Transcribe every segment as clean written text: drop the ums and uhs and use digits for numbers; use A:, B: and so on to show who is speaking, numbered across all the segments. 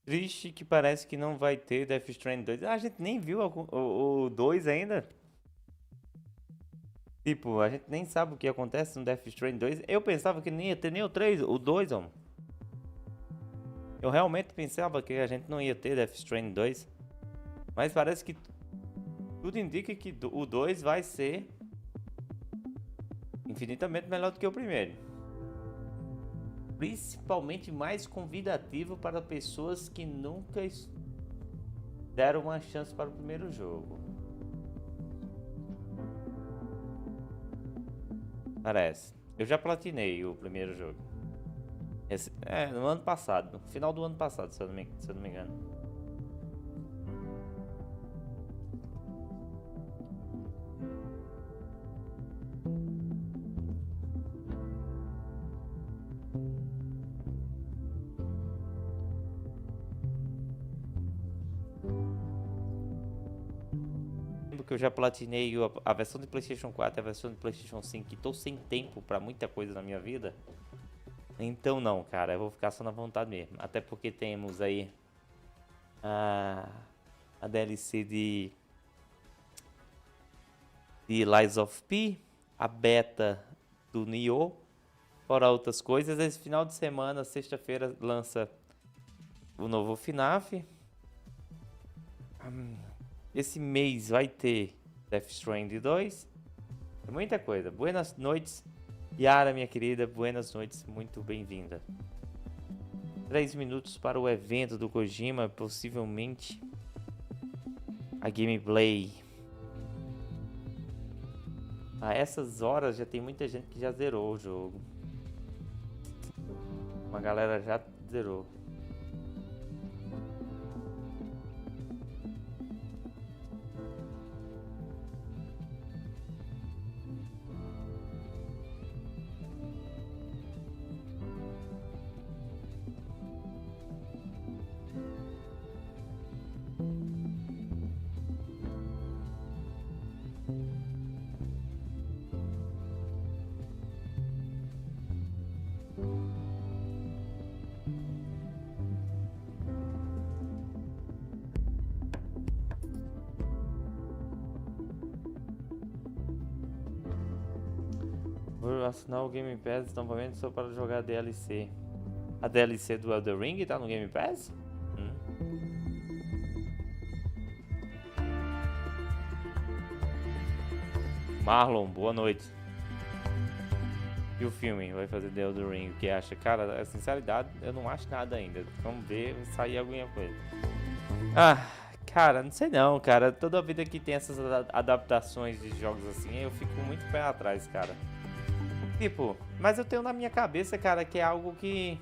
A: Triste que parece que não vai ter Death Stranding 2. Ah, a gente nem viu o 2 ainda. Tipo, a gente nem sabe o que acontece no Death Stranding 2. Eu pensava que nem ia ter nem o 3, o 2, ó. Eu realmente pensava que a gente não ia ter Death Stranding 2. Mas parece que tudo indica que o 2 vai ser infinitamente melhor do que o primeiro. Principalmente mais convidativo para pessoas que nunca deram uma chance para o primeiro jogo. Parece. Eu já platinei o primeiro jogo. No ano passado. No final do ano passado, se eu não me engano. Que eu já platinei a versão de PlayStation 4 e a versão de PlayStation 5 e tô sem tempo pra muita coisa na minha vida. Então não, cara, eu vou ficar só na vontade mesmo. Até porque temos aí a DLC de Lies of P, a beta do Nioh, fora outras coisas. Esse final de semana, sexta-feira, lança o novo FNAF. Esse mês vai ter Death Stranding 2. É muita coisa. Buenas noites, Yara, minha querida. Buenas noites, muito bem-vinda. 3 minutos para o evento do Kojima, possivelmente a gameplay. A essas horas já tem muita gente que já zerou o jogo. Uma galera já zerou. Vou assinar o Game Pass novamente só para jogar a DLC. A DLC do Elden Ring tá no Game Pass? Marlon, boa noite. E o filme vai fazer The Elden Ring, o que acha? Cara, a sinceridade, eu não acho nada ainda. Vamos ver, sair alguma coisa. Ah, cara, não sei não, cara. Toda vida que tem essas adaptações de jogos assim, eu fico muito pé atrás, cara. Tipo, mas eu tenho na minha cabeça, cara, que é algo que...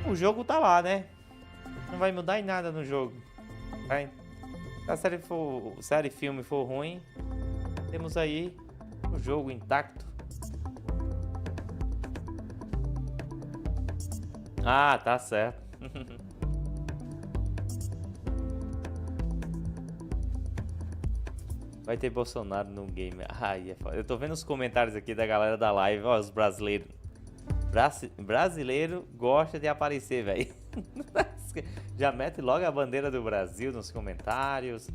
A: O jogo tá lá, né? Não vai mudar em nada no jogo. Vai. Se a série filme for ruim, temos aí o jogo intacto. Ah, tá certo. Vai ter Bolsonaro no game. Ai, é foda. Eu tô vendo os comentários aqui da galera da live. Ó, os brasileiros. Brasileiro gosta de aparecer, velho. Já mete logo a bandeira do Brasil nos comentários.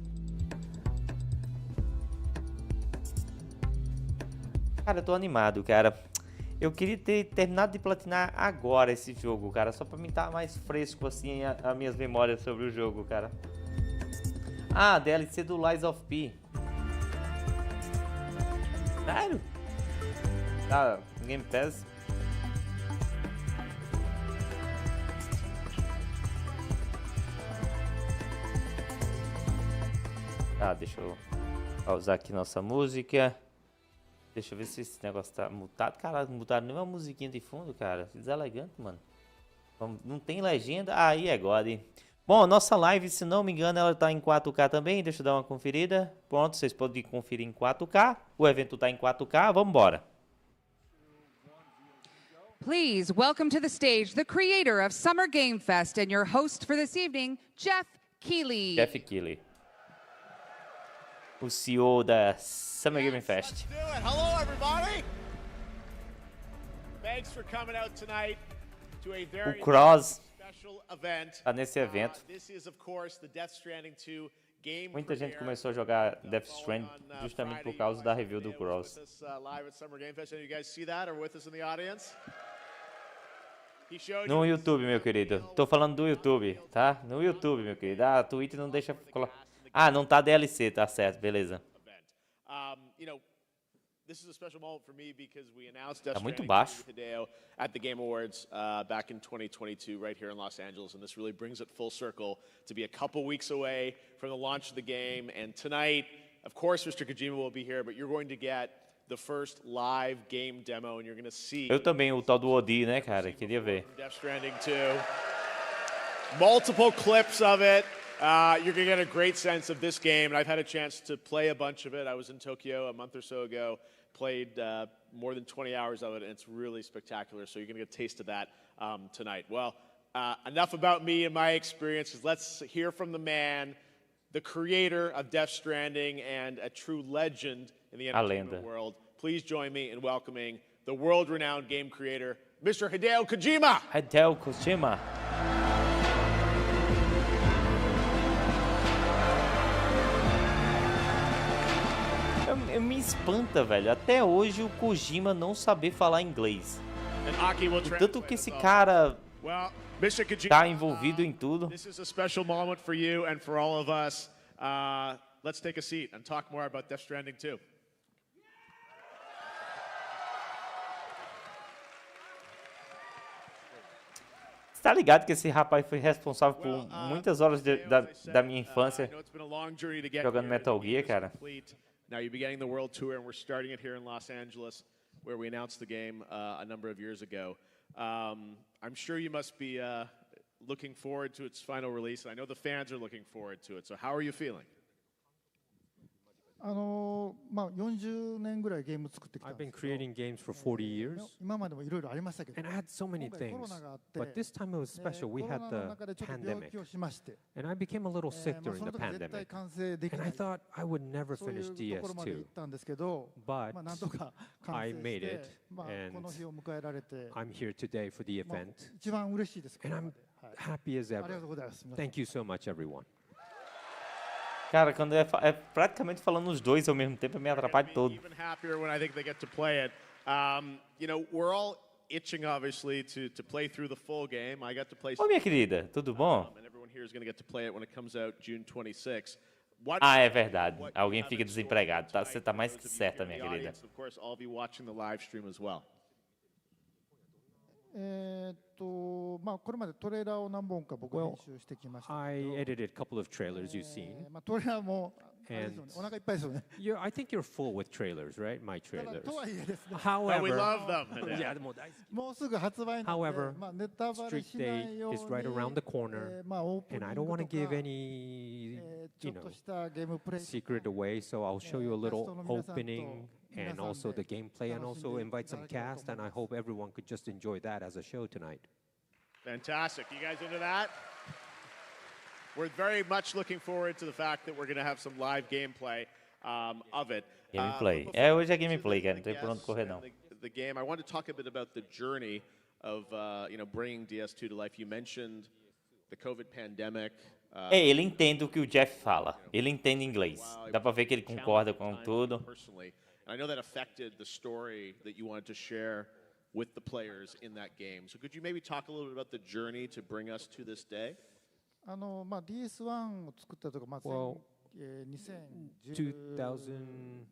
A: Cara, eu tô animado, cara. Eu queria ter terminado de platinar agora esse jogo, cara. Só pra mim estar mais fresco, assim, as minhas memórias sobre o jogo, cara. Ah, DLC do Lies of P. Sério? Tá, Game Pass. Tá, deixa eu pausar aqui nossa música. Deixa eu ver se esse negócio tá mutado. Caralho, não mutaram nenhuma musiquinha de fundo, cara. Que deselegante, mano. Não tem legenda. Aí é God. Bom, nossa live, se não me engano, ela tá em 4K também. Deixa eu dar uma conferida. Pronto, vocês podem conferir em 4K. O evento tá em 4K. Vamos embora.
B: Please welcome to the stage the creator of Summer Game Fest and your host for this evening, Jeff Keighley.
A: Jeff Keighley. O CEO da Summer Game Fest.
C: Hello, everybody. Thanks for coming out tonight to a very
A: Cross.
C: special
A: Tá nesse evento. Muita gente começou a jogar Death Stranding justamente por causa da review do Cross. No YouTube, meu querido. Tô falando do YouTube, tá? No YouTube, meu querido. Ah, a Twitch não deixa... Ah, não tá DLC, tá certo, beleza. Tá muito baixo.
C: At the Game Awards back in 2022, right here in Los Angeles, and this really brings it full circle to be a couple weeks away from the launch of the game. And tonight, of course, Mr. Kojima will be here, but you're going to get the first live game demo, and you're going to see.
A: Eu também, o tal do Odi, né, cara? Queria ver.
C: Death Stranding 2. Multiple clips of it. You're going to get a great sense of this game, and I've had a chance to play a bunch of it. I was in Tokyo a month or so ago, played more than 20 hours of it, and it's really spectacular, so you're going to get a taste of that tonight. Well, enough about me and my experiences. Let's hear from the man, the creator of Death Stranding, and a true legend in the entertainment world. Please join me in welcoming the world-renowned game creator, Mr. Hideo Kojima!
A: Hideo Kojima. Me espanta, velho. Até hoje o Kojima não saber falar inglês. O tanto que esse cara tá envolvido em tudo.
C: This is a special moment for you and for all of us. Let's take a seat and talk more about Death Stranding 2.
A: Tá ligado que esse rapaz foi responsável por muitas horas da minha infância jogando Metal Gear, cara.
C: Now you're beginning the world tour, and we're starting it here in Los Angeles, where we announced the game a number of years ago. I'm sure you must be looking forward to its final release, and I know the fans are looking forward to it. So how are you feeling?
D: I've been creating games for 40 years, and I had so many things. But this time it was special. We had the pandemic, and I became a little sick during the pandemic. And I thought I would never finish DS2, but I made it, and I'm here today for the event, and I'm happy as ever. Thank you so much, everyone.
A: Cara, quando é praticamente falando os dois ao mesmo tempo, me atrapalha todo.
C: Even happier when I think they get to play it. You know, we're all itching, obviously, to play through the full game. I got to play.
A: Ô, minha querida, tudo bom?
C: And everyone here is going to get to play it when it comes out June 26.
A: Ah, é verdade. Alguém fica desempregado. Tá, você tá mais que certa, minha querida.
C: Of course, I'll be watching the live stream as well.
D: I edited a couple of trailers you've seen. And I think you're full with trailers, right? My trailers. However,
C: we love them.
D: However, Street Day is right around the corner, and I don't want to give any, secret away. So I'll show you a little opening and also the gameplay, and also invite some cast. And I hope everyone could just enjoy that as a show tonight.
C: Fantastic. You guys into that? We're very much looking forward to the fact that we're going to have some live gameplay of it.
A: Gameplay. Hoje é gameplay, cara. Não tem por onde correr, não.
C: The game. I want to talk a bit about the journey of, bringing DS2 to life. You mentioned the COVID pandemic.
A: Ele entende o que o Jeff fala. Ele entende inglês. Dá pra ver que ele concorda com tudo.
C: I know that affected the story that you wanted to share with the players in that game. So could you maybe talk a little bit about the journey to bring us to this day?
D: Well,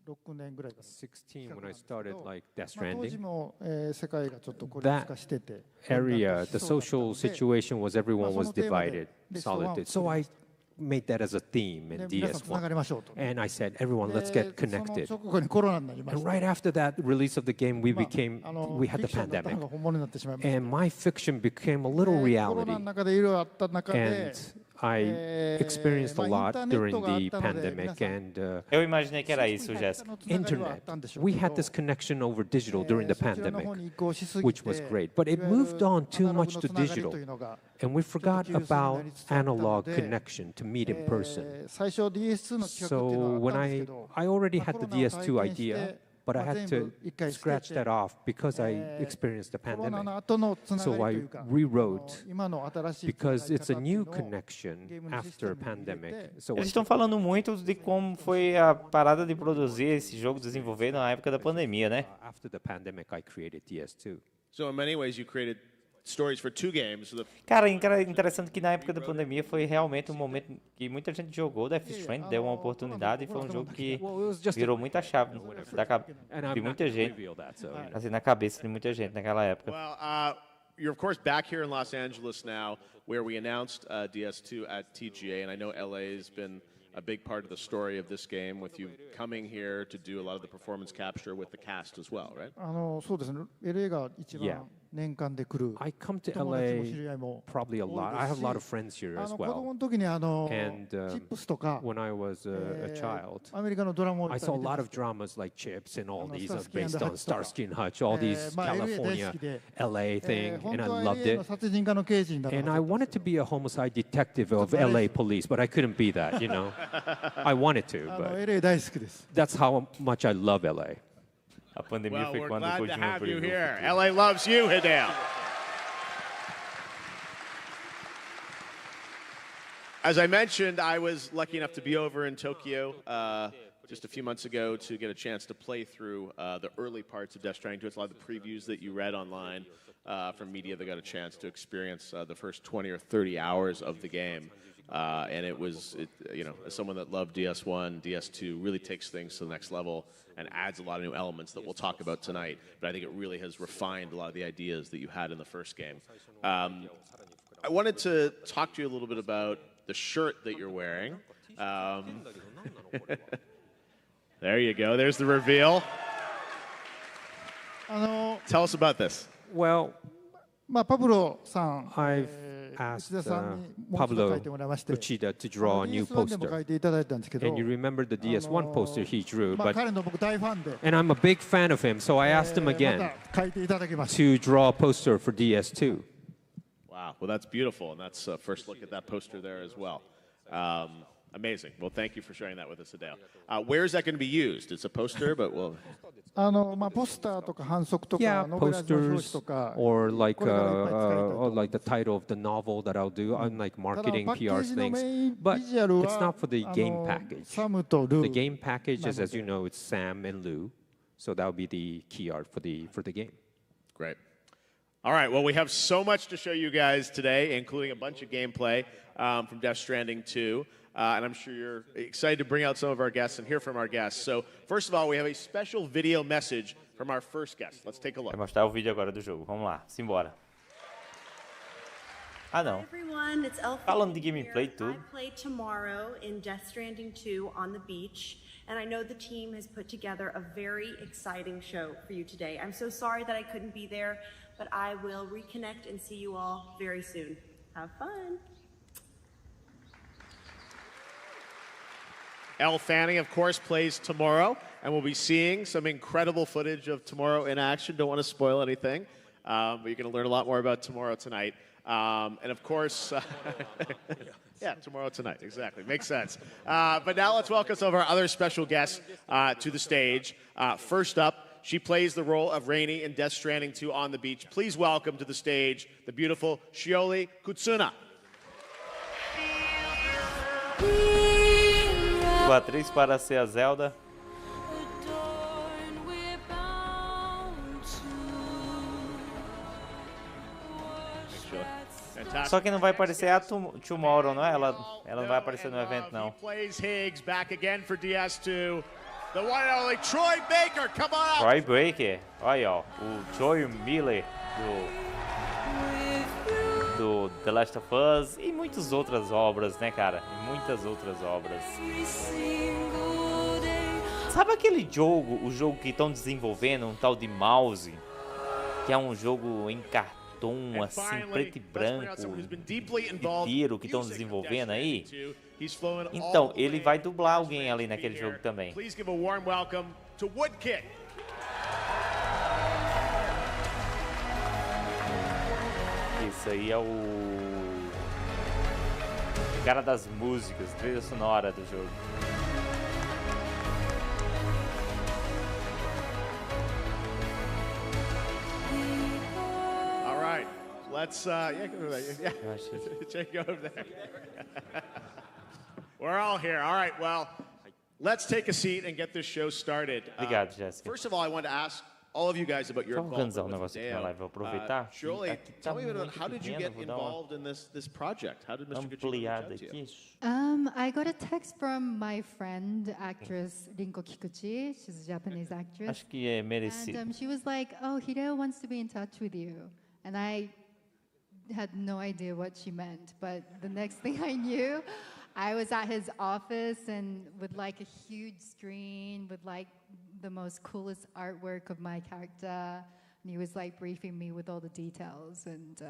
D: 2016 when I started Death Stranding, that area, the social situation was everyone was divided, solitude. So I made that as a theme in DS1. And I said, everyone, let's get connected. And right after that release of the game, we had the pandemic. And my fiction became a little reality. And I experienced a lot during the pandemic, and
A: Eu imaginei que era isso, Jéssica.
D: internet. We had this connection over digital during the pandemic, which was great. But it moved on too much to digital, and we forgot about analog connection to meet in person. So when I already had the DS2 idea, but I had to scratch that off because I experienced the pandemic. So I rewrote because it's a new connection after a pandemic. So
A: Eles estão falando muito de como foi a parada de produzir esse jogo, desenvolver na época da pandemia, né?
D: after the pandemic, I created DS2.
C: So in many ways, you created stories for two games. So
A: Cara, interessante que na época da pandemia foi realmente um momento que muita gente jogou Death Stranding, deu uma oportunidade e foi um jogo que virou muita chave de muita gente, assim, na cabeça de muita gente naquela época.
C: Well, you're of course back here in Los Angeles now, where we announced DS2 at TGA, and I know LA has been a big part of the story of this game, with you coming here to do a lot of the performance capture with the cast as well, right?
E: そうですね。LA が一
D: Yeah.
E: 番年間で来る
D: I come to
E: 友達も知り
D: LA
E: 合いも
D: probably a
E: 多い
D: lot.
E: です
D: I have a
E: し
D: lot of friends here as
E: 子供
D: well.
E: の時に
D: And
E: チップスとか
D: when I was a child,
E: アメリカのドラマをい
D: I
E: っぱい
D: saw a
E: 見て
D: lot
E: ま
D: of
E: すけど
D: dramas like Chips and all these
E: Starsky and
D: based on
E: Hutch とか
D: Starsky and Hutch, all these
E: まあ LA 大
D: California,
E: 好きで
D: LA thing,
E: 本
D: and I
E: 当は
D: loved
E: LA の
D: it.
E: 殺人家の刑事になる
D: And I wanted to be a homicide detective of LA police, but I couldn't be that, you know. I wanted to, but
E: LA 大好きです
D: that's how much I love LA.
A: A pandemia
C: Well,
A: foi
C: we're
A: quando
C: glad to
A: continuou
C: have
A: por
C: you
A: isso.
C: here. LA loves you, Hideo. As I mentioned, I was lucky enough to be over in Tokyo just a few months ago to get a chance to play through the early parts of Death Stranding 2. It's a lot of the previews that you read online from media that got a chance to experience the first 20 or 30 hours of the game. And it was, you know, as someone that loved DS1, DS2 really takes things to the next level and adds a lot of new elements that we'll talk about tonight. But I think it really has refined a lot of the ideas that you had in the first game. I wanted to talk to you a little bit about the shirt that you're wearing. There you go. There's the reveal.
E: あの
C: Tell us about this.
D: Well,
E: まあパブロさん
D: I've
E: 内
D: asked
E: 田さんにもう一度書
D: Pablo
E: いてもらいまして
D: Uchida to draw a new
E: DS1 でも書
D: poster.
E: いていただいたんですけど
D: And you remember the DS1 poster he drew,
E: まあ
D: but
E: 彼の僕大ファンで
D: and I'm a big fan of him, so I asked him
E: ま
D: again
E: た書いていただきました
D: to draw a poster for DS2.
C: Wow. Well, that's beautiful. And that's a first look at that poster there as well. Amazing. Well, thank you for sharing that with us, Hideo. Where is that going to be used? It's a poster, but we'll...
E: まあポスターとか反則と
D: Yeah,
E: かノベラジの表紙
D: posters
E: とか
D: or like
E: これからいっぱい使いたいと
D: or like the title of the novel that I'll do on like
E: ただ
D: marketing
E: パッケ
D: PR
E: ージの
D: things.
E: メイン
D: But
E: ビジュアル
D: it's
E: は
D: not for the game package.
E: サムとル
D: The
E: ー
D: game package is, as you know, it's Sam and Lou, so that will be the key art for the game.
C: Great. All right. Well, we have so much to show you guys today, including a bunch of gameplay from Death Stranding 2. And I'm sure you're excited to bring out some of our guests and hear from our guests. So, first of all, we have a special video message from our first guest. Let's take a look.
A: Vai mostrar o vídeo agora do jogo. Vamos lá, simbora. Ah,
F: Hi
A: não.
F: everyone, it's Elf.
A: Falando de gameplay e tudo.
F: I play tomorrow in Death Stranding 2 on the beach, and I know the team has put together a very exciting show for you today. I'm so sorry that I couldn't be there, but I will reconnect and see you all very soon. Have fun.
C: Elle Fanning, of course, plays tomorrow, and we'll be seeing some incredible footage of tomorrow in action. Don't want to spoil anything, but you're going to learn a lot more about tomorrow tonight. And of course, yeah, tomorrow tonight, exactly. Makes sense. But now let's welcome some of our other special guests to the stage. First up, she plays the role of Rainey in Death Stranding 2 on the beach. Please welcome to the stage the beautiful Shioli Kutsuna.
A: A atriz para ser a Zelda. Só que não vai aparecer a Tomorrow, não é? Ela não vai aparecer no evento, não.
C: Plays Higgs back again for DS2. The one and only Troy Baker, come on out.
A: Troy Baker, olha ó, o Joey Miller do The Last of Us e muitas outras obras, né, cara? E muitas outras obras. Sabe aquele jogo, o jogo que estão desenvolvendo, um tal de Mouse, que é um jogo em cartão, assim, preto e branco, de tiro, que estão desenvolvendo aí? Então, ele vai dublar alguém ali naquele jogo também.
C: Please give a warm welcome to Woodkid.
A: Isso aí é o cara das músicas, trilha sonora do jogo.
C: let's yeah, go over there. Yeah.
A: Eu achei.
C: Jake, go over there. We're all here. All right, well, let's take a seat and get this show started.
A: Obrigado, Jéssica.
C: First of all, I wanted to ask all of you guys about your
A: Só organizar
C: involvement with
A: negócio aqui na
C: Hideo.
A: live. Vou aproveitar.
C: Shirley,
A: Aqui tá
C: tell me about
A: muito
C: how did you
A: pequeno,
C: get
A: vou dar uma
C: involved in this project? How did Mr. Kojima reach
A: ampliada
C: out to you?
A: aqui.
G: I got a text from my friend, actress Rinko Kikuchi. She's a Japanese actress.
A: Acho que é merecido.
G: And she was like, "Oh, Hideo wants to be in touch with you." And I had no idea what she meant. But the next thing I knew, I was at his office and with like a huge screen with like the most coolest artwork of my character. And he was like briefing me with all the details. And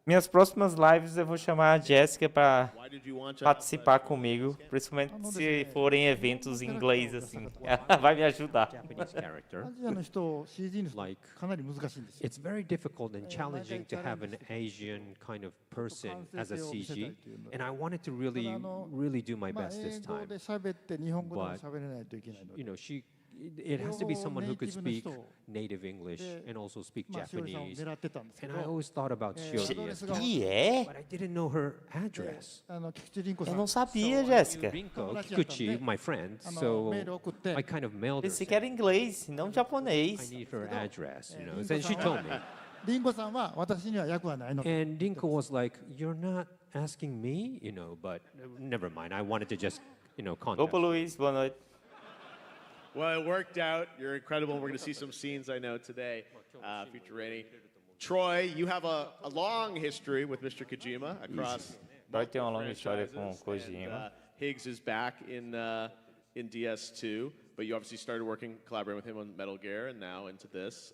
A: Minhas próximas lives eu vou chamar a Jéssica para
C: Why did you want to
A: participar comigo, principalmente se forem eventos em inglês assim. Ela vai me ajudar.
D: Japanese character.
E: アジアの人を CG にする
D: Like
E: とかなり難しいんですよ。
D: it's very difficult and challenging to have an Asian kind of person as a CG, and I wanted to really do my
E: まあ
D: best
E: 英
D: this
E: 語
D: time.
E: で喋って日本語でも
D: But
E: 喋れないといけないの
D: You
E: で。
D: know, it has to be someone who could speak
E: 英語の
D: native English
E: で
D: and also speak
E: まあしおりさんを
D: Japanese.
E: 狙ってたんですけ
D: And
E: ど
D: I always thought about
E: アド
D: Shiori
E: レ
D: as
E: スが
A: E é?
D: but I didn't know her address.
E: 菊池凛子さ
A: Eu
E: ん
A: não sabia, Jéssica.
D: Rinko Kikuchi, my friend,
E: あの
D: so
E: メール送って
D: I kind of mailed her.
A: Pensei que era inglês, não
D: I
A: japonês.
D: need her address, you know.
E: Rinko
D: And she
E: さん
D: told
E: は
D: me.
E: 凛子さんは私には役はないの。
D: And Rinko was like, "You're not asking me, you know, but never mind. I wanted to just, you know, contact."
A: Opa, Luiz, boa noite.
C: Well, it worked out. You're incredible. We're going to see some scenes, I know, today, feature Rainy. Troy, you have a long history with Mr. Kojima across.
A: Troy tem uma longa história com o
C: franchises, and,
A: Kojima.
C: Higgs is back in DS2, but you obviously started collaborating with him on Metal Gear, and now into this.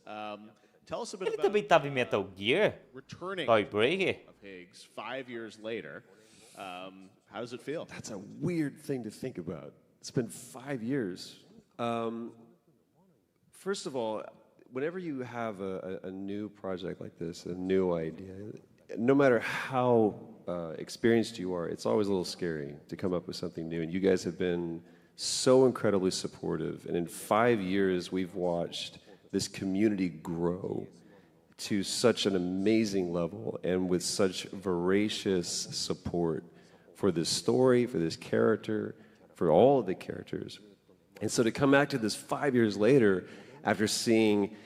C: Tell us a bit
A: Ele
C: about
A: também estava em Metal Gear?
C: returning
A: Toy Breaker?
C: of Higgs 5 years later. How does it feel?
H: That's a weird thing to think about. It's been 5 years. First of all, whenever you have a new project like this, a new idea, no matter how experienced you are, it's always a little scary to come up with something new. And you guys have been so incredibly supportive. And in 5 years, we've watched this community grow to such an amazing level and with such voracious support for this story, for this character, for all of the characters. And so to come back to this 5 years later, after seeing,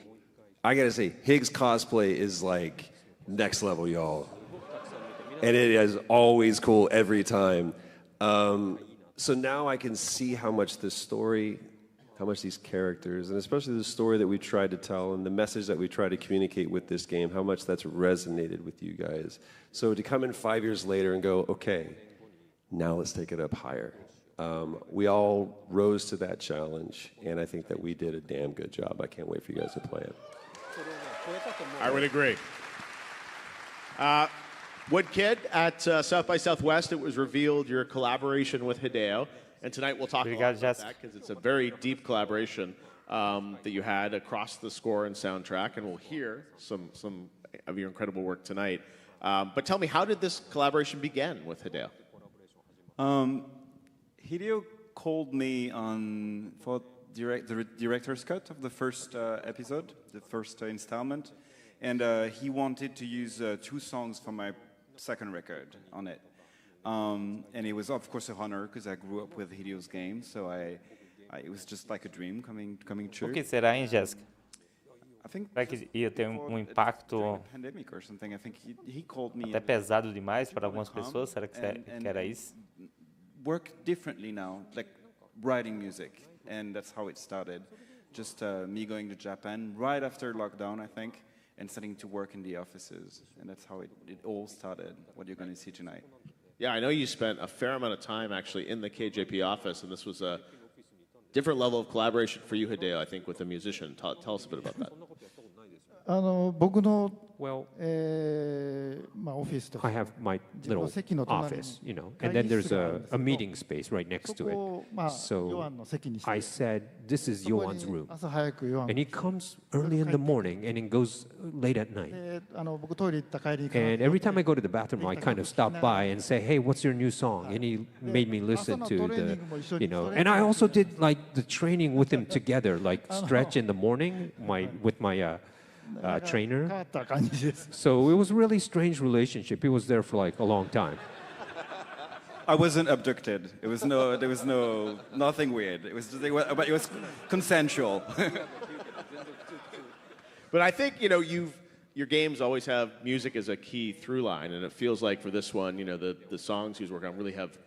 H: I gotta say, Higgs cosplay is like next level, y'all. And it is always cool every time. So now I can see how much this story, how much these characters, and especially the story that we tried to tell and the message that we tried to communicate with this game, how much that's resonated with you guys. So to come in 5 years later and go, okay, now let's take it up higher. We all rose to that challenge, and I think that we did a damn good job. I can't wait for you guys to play it.
C: I would agree. Wood Kid, at South by Southwest, it was revealed your collaboration with Hideo. And tonight we'll talk a lot
A: Obrigado,
C: about
A: Jéssica.
C: that because it's a very deep collaboration that you had across the score and soundtrack. And we'll hear some of your incredible work tonight. But tell me, how did this collaboration begin with Hideo?
I: Hideo called me for the director's cut of the first episode, the first installment, and he wanted to use 2 songs from my second record on it. And it was, of course, a honor because I grew up with Hideo's games, so it was just like a dream coming true.
A: Por que será, hein, Jéssica?
I: I think
A: Será que ia ter
I: before-
A: um impacto
I: during the pandemic or something. I think he called me
A: até pesado demais para algumas pessoas? Será que, que era isso?
I: work differently now, like writing music, and that's how it started. Just me going to Japan right after lockdown, I think, and starting to work in the offices, and that's how it all started, what you're going to see tonight.
C: Yeah, I know you spent a fair amount of time actually in the KJP office, and this was a different level of collaboration for you, Hideo, I think, with a musician. Tell us a bit about that.
E: 僕の、
D: Well,
E: まあ、オフィスと
D: I
E: か
D: have my
E: 自分
D: little
E: の席の隣に
D: office, you know,
E: 会
D: and then
E: 議
D: there's
E: 室があるんですけ
D: a
E: ど
D: meeting space right next
E: そ
D: to
E: こ
D: it.
E: を、まあ、ヨア
D: So
E: ンの席にして
D: I said, "This is
E: そこ
D: Johan's
E: に
D: room,"
E: 朝早くヨアン
D: and he comes early in the morning and it goes late at night.
E: で僕トイレ行った帰りに
D: And every time I go to the bathroom, I kind of stop by and say, "Hey, what's your new song?" And he made me listen to the, you know. And I also did like the training with him together, like stretch in the morning, with my trainer.
E: 変わった感じです。
D: So it was a really strange relationship. He was there for like a long time.
I: I wasn't abducted. There was nothing weird. It was consensual.
C: But I think, your games always have music as a key through line, and it feels like for this one, the songs he was working on really have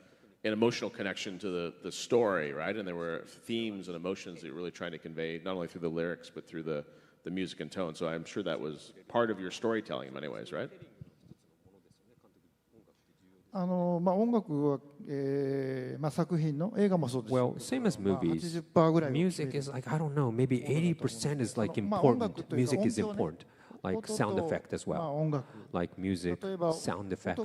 C: an emotional connection to the story, right? And there were themes and emotions that you're really trying to convey, not only through the lyrics, but through the music and tone. So I'm sure that was part of your storytelling in many ways, right?
E: 音楽は、作品の映画もそうです。
D: Well, same as movies.
E: 80% ぐらいは
D: Music is like, I don't know, maybe 80% is like important. Music is important. Like sound effect as well. Like music, sound effects.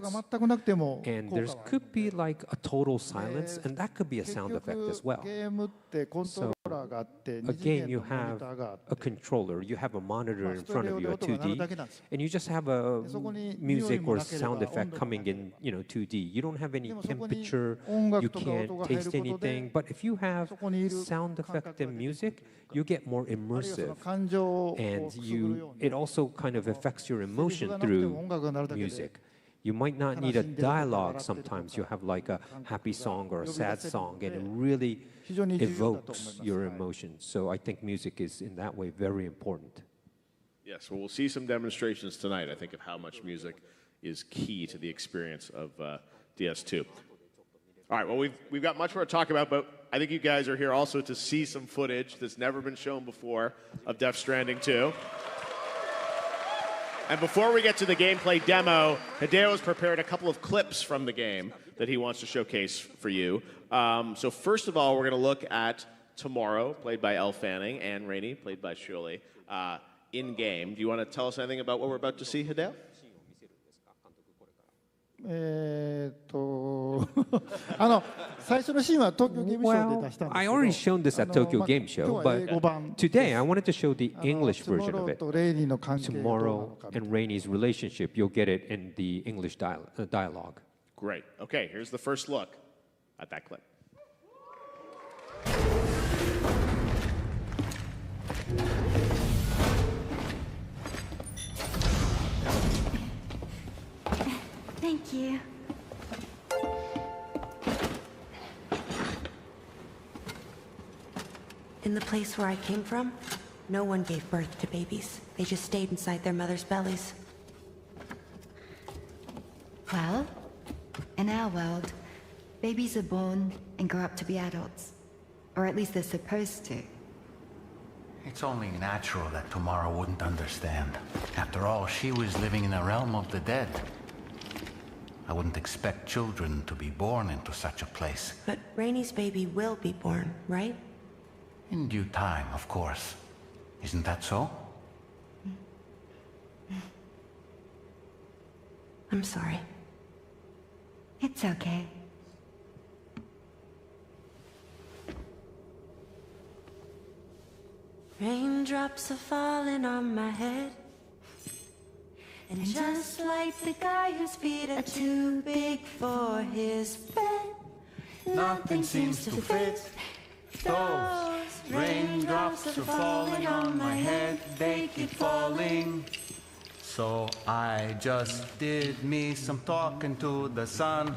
D: And there could be like a total silence, and that could be a sound effect as well. So again, you have a controller, you have a monitor in front of you, a 2D, and you just have a music or sound effect coming in, 2D. You don't have any temperature, you can't taste anything. But if you have sound effect and music, you get more immersive, and it also kind of affects your emotion through music. You might not need a dialogue sometimes. You have like a happy song or a sad song, and it really evokes your emotions. So I think music is, in that way, very important.
C: Yes, well, we'll see some demonstrations tonight, I think, of how much music is key to the experience of DS2. All right, well, we've got much more to talk about, but I think you guys are here also to see some footage that's never been shown before of Death Stranding 2. And before we get to the gameplay demo, Hideo has prepared a couple of clips from the game that he wants to showcase for you. So first of all, we're going to look at Tomorrow, played by Elle Fanning, and Rainey, played by Shioli, in-game. Do you want to tell us anything about what we're about to see, Hideo?
E: Well,
D: I already shown this at Tokyo Game Show, but today I wanted to show the English version of it. Tomorrow and Rainey's relationship, you'll get it in the English dialogue.
C: Great. Okay, here's the first look at that clip.
J: Thank you.
F: In the place where I came from, no one gave birth to babies. They just stayed inside their mother's bellies.
J: Well, in our world, babies are born and grow up to be adults. Or at least they're supposed to.
K: It's only natural that Tomorrow wouldn't understand. After all, she was living in the realm of the dead. I wouldn't expect children to be born into such a place.
F: But Rainey's baby will be born, right?
K: In due time, of course. Isn't that so?
F: I'm sorry.
J: It's okay.
F: Raindrops are falling on my head. And just like the guy whose feet are too big for his bed, nothing seems to fit.
K: Those raindrops are falling on my head, they keep falling. So I just did me some talking to the sun.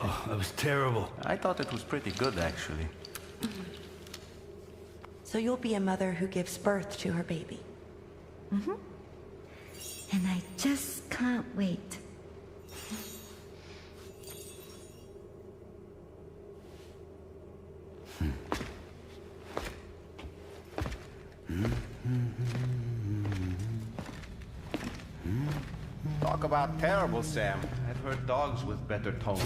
L: Oh, that was terrible.
K: I thought it was pretty good, actually.
F: So you'll be a mother who gives birth to her baby.
J: Mm-hmm. And I just can't wait.
K: Talk about terrible, Sam. I've heard dogs with better tone.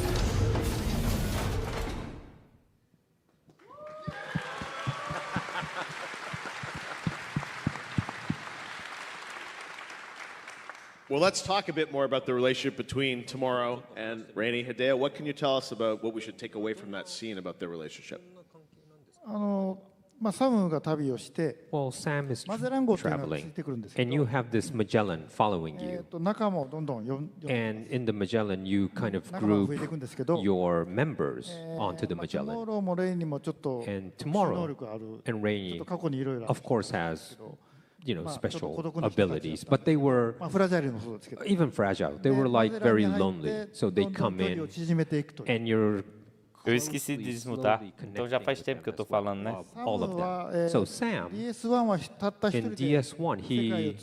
C: Well, let's talk a bit more about the relationship between Tomorrow and Rainey. Hideo, what can you tell us about what we should take away from that scene about their relationship?
E: Well,
D: Sam is traveling, and you have this Magellan following you. And in the Magellan, you kind of group your members onto the Magellan. And Tomorrow and Rainey, of course, has special abilities, but they were even fragile. They were like very lonely. So they come in, and you're
A: Eu esqueci de desmutar, então já faz tempo que eu tô falando, né?
D: all of them. So Sam, in DS1, he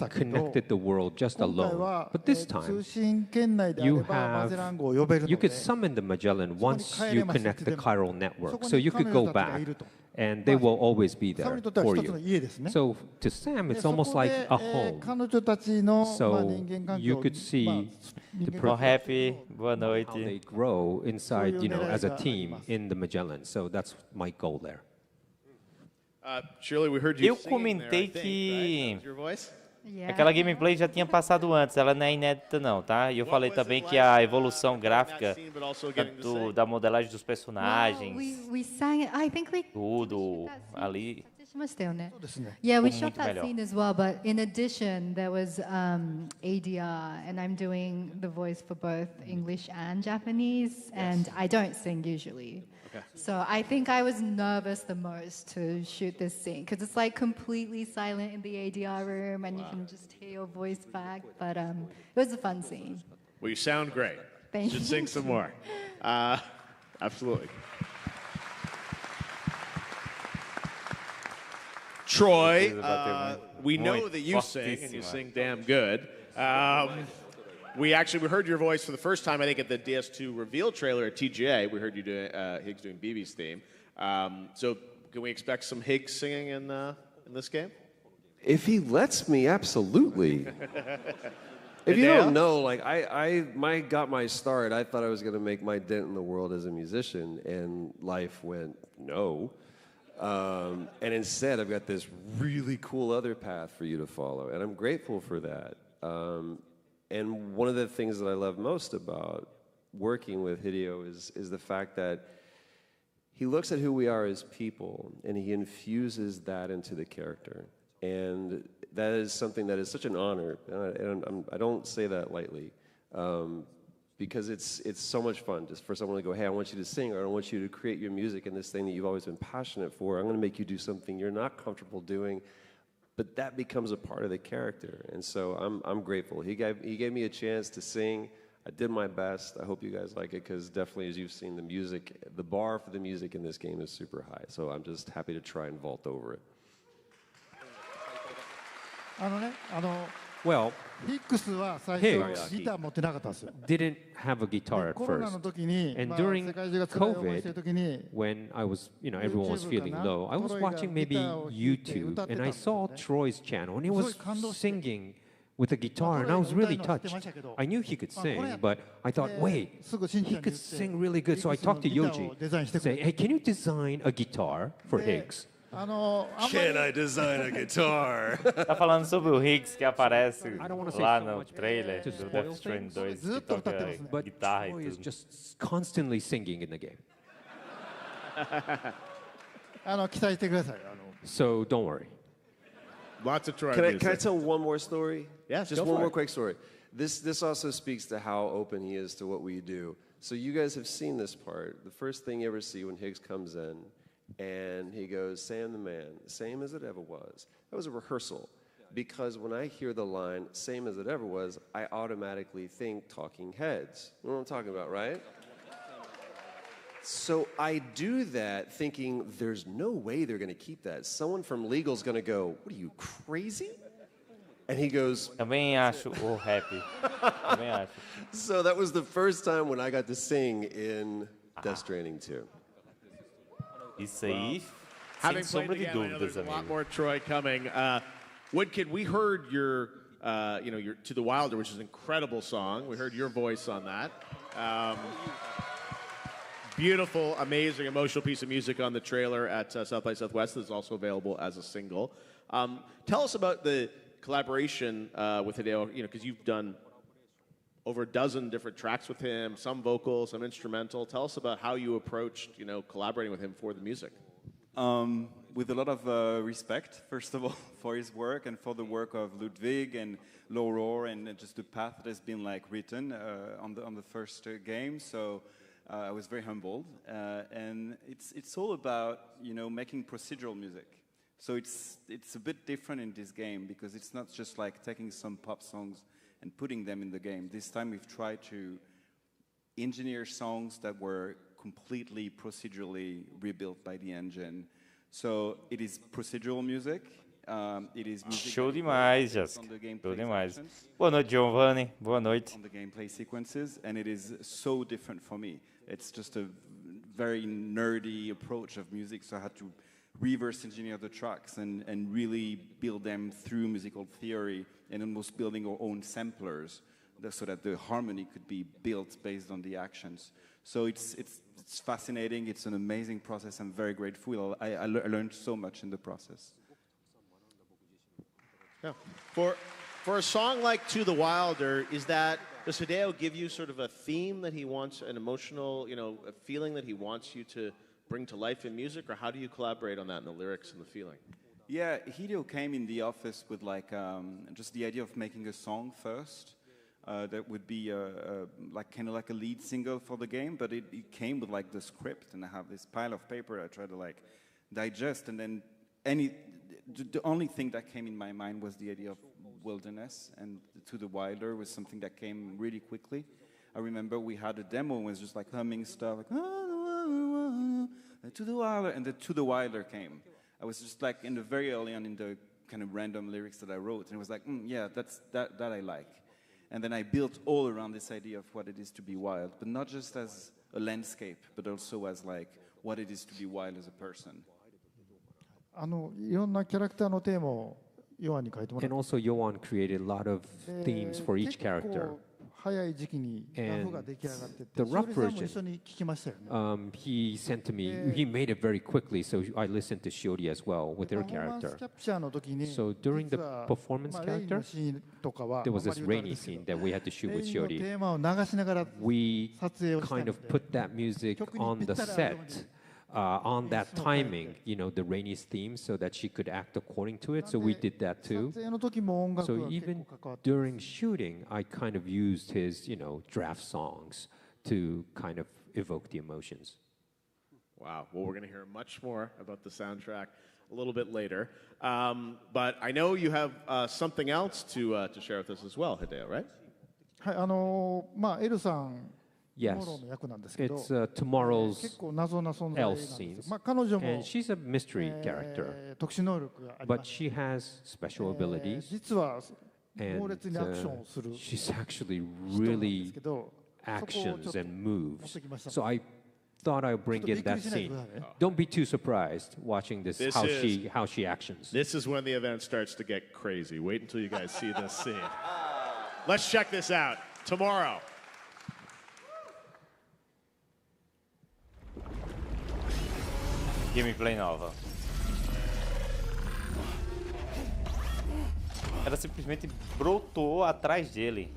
D: connected the world just alone. But this time, you could summon the Magellan once you connect the chiral network. So you could go back, and they will always be there for you. So to Sam, it's almost like a home. So you could see how they grow inside, as a team in the Magellan. So that's my goal there.
C: Shirley, we heard you
A: Eu comentei
C: there,
A: que
C: right? Your voice?
A: aquela gameplay já tinha passado antes, ela não é inédita não, tá? E eu falei também que a evolução gráfica da modelagem dos personagens,
G: We sang it. I think we
A: tudo ali.
G: Yeah, we
A: ficou
G: shot
A: muito
G: that
A: melhor.
G: scene as well, but in addition, there was ADR, and I'm doing the voice for both English and Japanese, and I don't sing usually. So I think I was nervous the most to shoot this scene, because it's like completely silent in the ADR room, and you can just hear your voice back, but it was a fun scene.
C: Well, you sound great.
G: Thank
C: you.
G: you.
C: Should sing some more. Absolutely. Troy, we know that you sing, and you sing damn good. We heard your voice for the first time, I think, at the DS2 reveal trailer at TGA. We heard you doing Higgs doing BB's theme. So can we expect some Higgs singing in this game?
H: If he lets me, absolutely. If you don't know, like I got my start. I thought I was going to make my dent in the world as a musician, and life went no. And instead, I've got this really cool other path for you to follow, and I'm grateful for that. And one of the things that I love most about working with Hideo is the fact that he looks at who we are as people, and he infuses that into the character. And that is something that is such an honor, and I don't say that lightly, because it's so much fun just for someone to go, hey, I want you to sing, or I want you to create your music in this thing that you've always been passionate for. I'm going to make you do something you're not comfortable doing, but that becomes a part of the character. And so I'm grateful. He gave me a chance to sing. I did my best. I hope you guys like it, because definitely, as you've seen, the music, the bar for the music in this game is super high. So I'm just happy to try and vault over it.
D: Well, Higgs
E: didn't
D: didn't have a guitar at first. And during COVID, when I was, everyone was feeling low, I was watching maybe YouTube, and I saw Troy's channel, and he was singing with a guitar, and I was really touched. I knew he could sing, but I thought, wait, he could sing really good. So I talked to Yoji, say, hey, can you design a guitar for Higgs?
H: Can I design a guitar?
A: Tá falando sobre o Higgs que aparece lá no trailer do Death Stranding 2, que toca guitarra e
D: Troy is
A: tudo.
D: just constantly singing in the game. So don't worry.
C: Lots of Troy
H: Can
C: music.
H: I tell one more story?
C: Yes,
H: just
C: go
H: one
C: for
H: more
C: it.
H: quick story. This also speaks to how open he is to what we do. So you guys have seen this part. The first thing you ever see when Higgs comes in, and he goes, Sam the man, same as it ever was. That was a rehearsal, because when I hear the line, same as it ever was, I automatically think Talking Heads. You know what I'm talking about, right? So I do that thinking there's no way they're going to keep that. Someone from legal's going to go, what are you, crazy? And he goes,
A: Também acho o rap. Também acho.
H: So that was the first time when I got to sing in Death Stranding 2.
A: Isso aí, sem
C: Having played
A: sombra
C: the
A: de
C: game, I know
A: dúvidas,
C: there's a lot
A: amigo.
C: more Troy coming. Woodkid, we heard your To the Wilder, which is an incredible song. We heard your voice on that. Beautiful, amazing, emotional piece of music on the trailer at South by Southwest that's also available as a single. Tell us about the collaboration with Hideo, because you've done over a dozen different tracks with him, some vocal, some instrumental. Tell us about how you approached, collaborating with him for the music.
I: With a lot of respect, first of all, for his work and for the work of Ludwig and Lauror, and just the path that has been written on the first game. So I was very humbled, and it's all about making procedural music. So it's a bit different in this game because it's not just like taking some pop songs and putting them in the game. This time we've tried to engineer songs that were completely procedurally rebuilt by the engine. So it is procedural music. It is music
A: Show demais, Jéssica. Show demais. Boa noite, Giovanni. Boa noite.
I: On the gameplay sequences, and it is so different for me. It's just a very nerdy approach of music, so I had to reverse engineer the tracks and really build them through musical theory and almost building our own samplers so that the harmony could be built based on the actions. So it's fascinating. It's an amazing process. I'm very grateful. I learned so much in the process.
C: Yeah. For a song like To the Wilder, does Hideo give you sort of a theme that he wants, an emotional, a feeling that he wants you to bring to life in music, or how do you collaborate on that in the lyrics and the feeling?
I: Yeah, Hideo came in the office with just the idea of making a song first that would be kind of like a lead single for the game, but it came with like the script, and I have this pile of paper I try to like digest, and then the only thing that came in my mind was the idea of wilderness, and To the Wilder was something that came really quickly. I remember we had a demo and it was just like humming stuff, like To the Wilder, and the To the Wilder came. I was just like very early on in the kind of random lyrics that I wrote, and it was like, yeah, that I like. And then I built all around this idea of what it is to be wild, but not just as a landscape, but also as like what it is to be wild as a person.
E: いろんなキャラクターのテーマをヨアンに書いてもらって。
D: And also, Johan created a lot of themes for each character.
E: 早い時期にラフが出来上がってて、
D: the rough
E: それさんも
D: version,
E: 一緒に聞きましたよね。
D: he sent to me, he made it very quickly, so I listened to Shiori as well with her character. So during the performance character, there was this rainy scene that we had to shoot with Shiori. We kind of put that music on the set. On that timing, the rainy theme, so that she could act according to it. So we did that too. So even during shooting, I kind of used his, draft songs to kind of evoke the emotions.
C: Wow. Well, we're going to hear much more about the soundtrack a little bit later. But I know you have something else to share with us as well, Hideo, right?
E: はい、エルさん。
D: Yes, it's tomorrow's else scene. And she's a mystery character, but she has special abilities, and she's actually really actions and moves. So I thought I'd bring in that scene. Don't be too surprised watching this how she actions.
C: This is when the event starts to get crazy. Wait until you guys see this scene. Let's check this out tomorrow.
A: Gameplay nova. Ela simplesmente brotou atrás dele.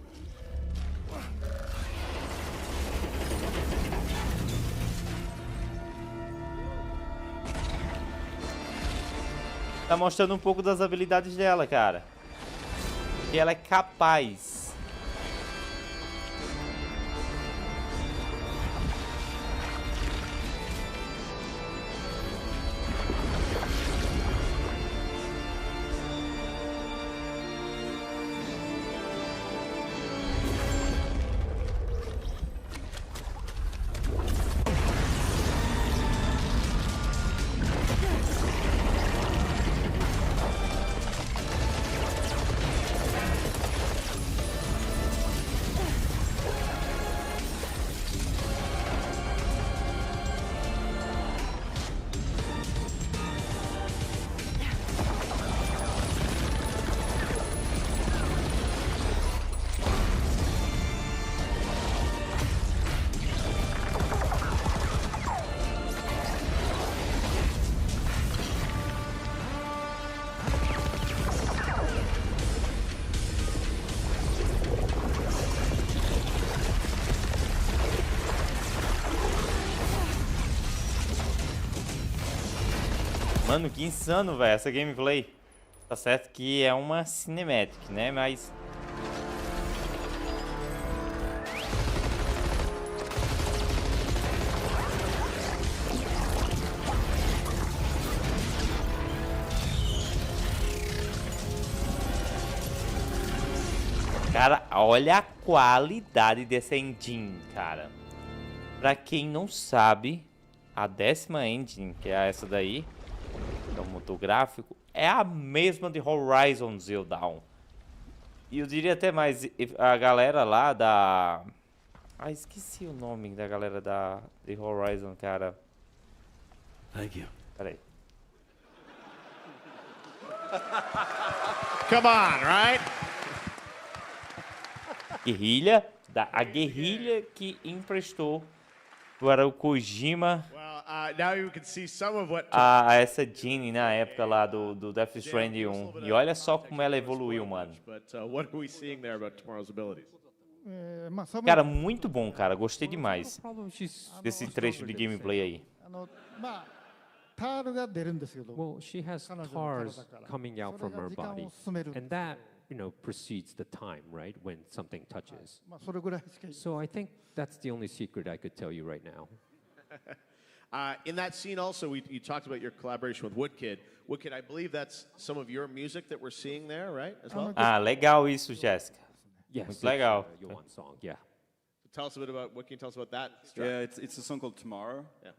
A: Tá mostrando um pouco das habilidades dela, cara. E ela é capaz. Mano, que insano, velho, essa gameplay. Tá certo que é uma cinematic, né? Mas... Cara, olha a qualidade dessa engine, cara. Pra quem não sabe, a 10ª engine, que é essa daí, que é o motor gráfico, é a mesma de Horizon Zero Dawn. E eu diria até mais, a galera lá da... Ah, esqueci o nome da galera de Horizon, cara.
L: Thank you.
A: Peraí.
C: Come on, right?
A: Guerrilha, a guerrilha que emprestou para o Kojima
C: Now you can see some of what
A: a essa Jeanne na época lá do Death Stranding 1. E olha só como ela evoluiu, mano.
C: But what are we seeing there about tomorrow's abilities?
A: Cara, muito bom, cara. Gostei demais desse trecho de gameplay aí.
D: Well, she has tars coming out from her body, and that, precedes the time, right, when something touches. So I think that's the only secret I could tell you right now.
C: In that scene also, you talked about your collaboration with Woodkid. Woodkid, I believe that's some of your music that we're seeing there, right, as well?
A: Ah, legal isso, Jéssica.
D: Yes,
A: muito legal.
D: Your one song, yeah.
C: Tell us a bit about, what can you tell us about that?
I: Yeah, it's a song called Tomorrow.
C: Yeah.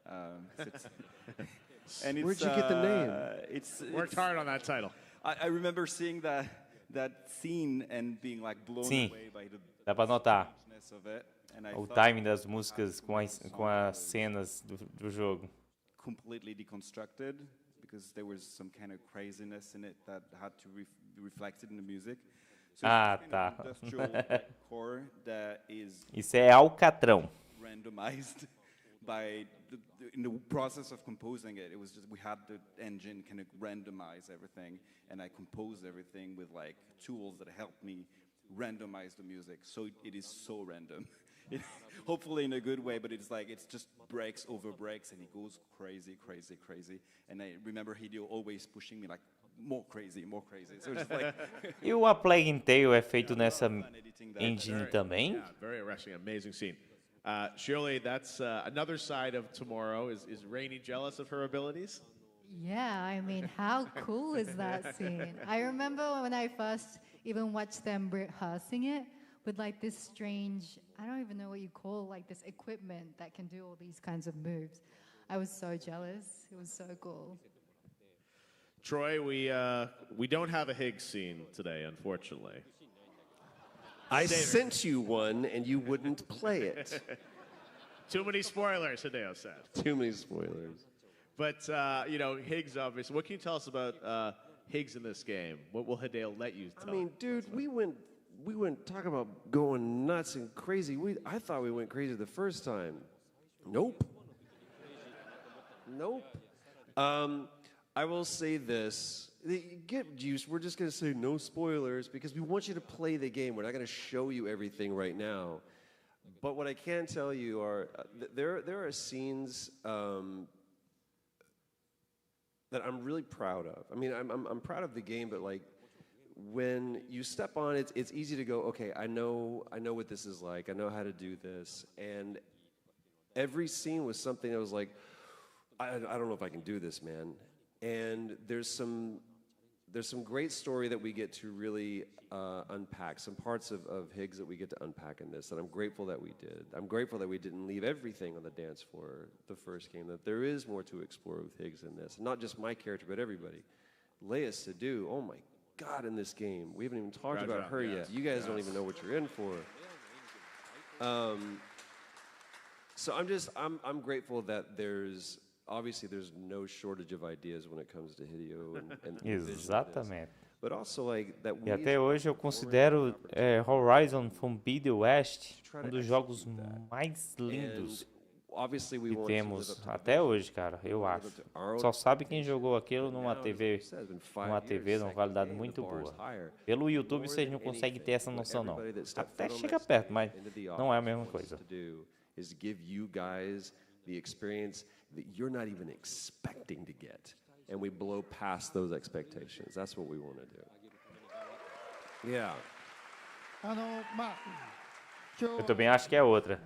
I: And it's,
H: where'd you get the name?
I: It's
C: worked hard on that title.
I: I remember seeing that scene and being like blown away by the
A: dá pra notar
I: of it. And I
A: o timing das músicas com as cenas do jogo.
I: Completely deconstructed because there was some kind of craziness in it that had to be reflected in the music. So
A: tá.
I: Core that is
A: Isso é alcatrão.
I: Randomized by in the process of composing it. It was just we had the engine kind of randomize everything, and I composed everything with like tools that helped me randomize the music. So it is so random. Hopefully in a good way, but it's like it's just breaks over breaks, and it goes crazy. And I remember Hideo always pushing me like more crazy. So just like
A: E o A Plague Tale é feito nessa engine também?
C: Yeah, very arresting, amazing scene. Shirley, that's another side of Tomorrow. Is Rainey jealous of her abilities?
G: Yeah, I mean, how cool is that scene? I remember when I first even watched them rehearsing it with like this strange, I don't even know what you call like this equipment that can do all these kinds of moves. I was so jealous. It was so cool.
C: Troy, we don't have a Higgs scene today, unfortunately.
H: I sent you one, and you wouldn't play it.
C: Too many spoilers, Hideo said.
H: Too many spoilers.
C: But, Higgs, obviously. What can you tell us about Higgs in this game? What will Hideo let you tell?
H: I mean, dude, we went talking about going nuts and crazy. I thought we went crazy the first time. Nope. I will say this. Get used. We're just going to say no spoilers because we want you to play the game. We're not going to show you everything right now. But what I can tell you are there are scenes that I'm really proud of. I mean, I'm proud of the game, but like when you step on it, it's easy to go, okay, I know what this is like. I know how to do this. And every scene was something that was like, I don't know if I can do this, man. And there's some great story that we get to really unpack, some parts of Higgs that we get to unpack in this, and I'm grateful that we did. I'm grateful that we didn't leave everything on the dance floor the first game, that there is more to explore with Higgs in this. Not just my character, but everybody. Leia Sadu, oh my God, in this game. We haven't even talked about her yet. You guys don't even know what you're in for. So I'm grateful that there's no shortage of ideas when it comes to Hideo and
A: Exatamente.
H: But also like that
A: E até hoje eu considero Horizon Forbidden West um dos jogos mais lindos que temos até hoje, cara, eu acho. Só sabe quem jogou aquilo numa TV numa qualidade muito boa. Pelo YouTube vocês não conseguem ter essa noção não. Até chega perto, mas não é a mesma coisa.
H: Is give you guys the experience that you're not even expecting to get. And we blow past those expectations. That's what we want to do. Yeah.
A: Eu também acho que é outra.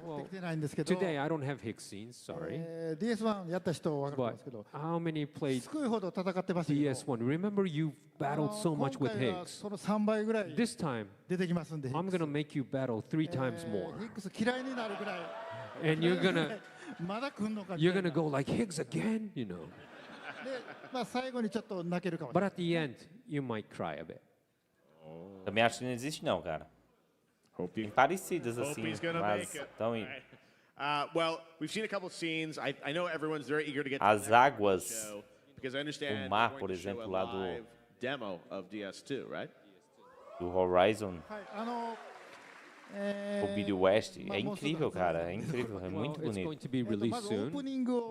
D: Today I don't have Higgs scenes, sorry.
E: DS1 やった人は分かるんですけ
D: But
E: ど、
D: how many played
E: すごいほど戦ってましたけど、
D: DS1? Remember you battled so much with
E: 今回は
D: Higgs.
E: その3倍ぐらい
D: This time,
E: 出てきますんで、
D: I'm gonna make you battle 3 times more.
E: ヒックス嫌いになるぐらい
D: And you're gonna
E: まだ来んのかみた
D: you're
E: いな
D: gonna go like Higgs again, you know.
E: で、まあ、最後にちょっと泣けるかもしれ
D: But
E: ない
D: at the end, you might cry a bit.
A: Também acho que não existe não, cara. Tem parecidas
C: Hope
A: assim,
C: he's gonna
A: mas
C: make it.
A: tão...
C: Well, we've seen a couple of scenes. I know everyone's very eager to get to
A: As
C: the next
A: águas,
C: show, because I understand
A: o mar,
C: they're
A: por
C: going to show
A: exemplo,
C: a
A: lá do-
C: live demo of DS2, right?
A: do Horizon,
E: はい
A: o Billy West, é incrível, cara, é incrível, é
D: Well,
A: muito
D: it's going
A: bonito.
D: to be released soon,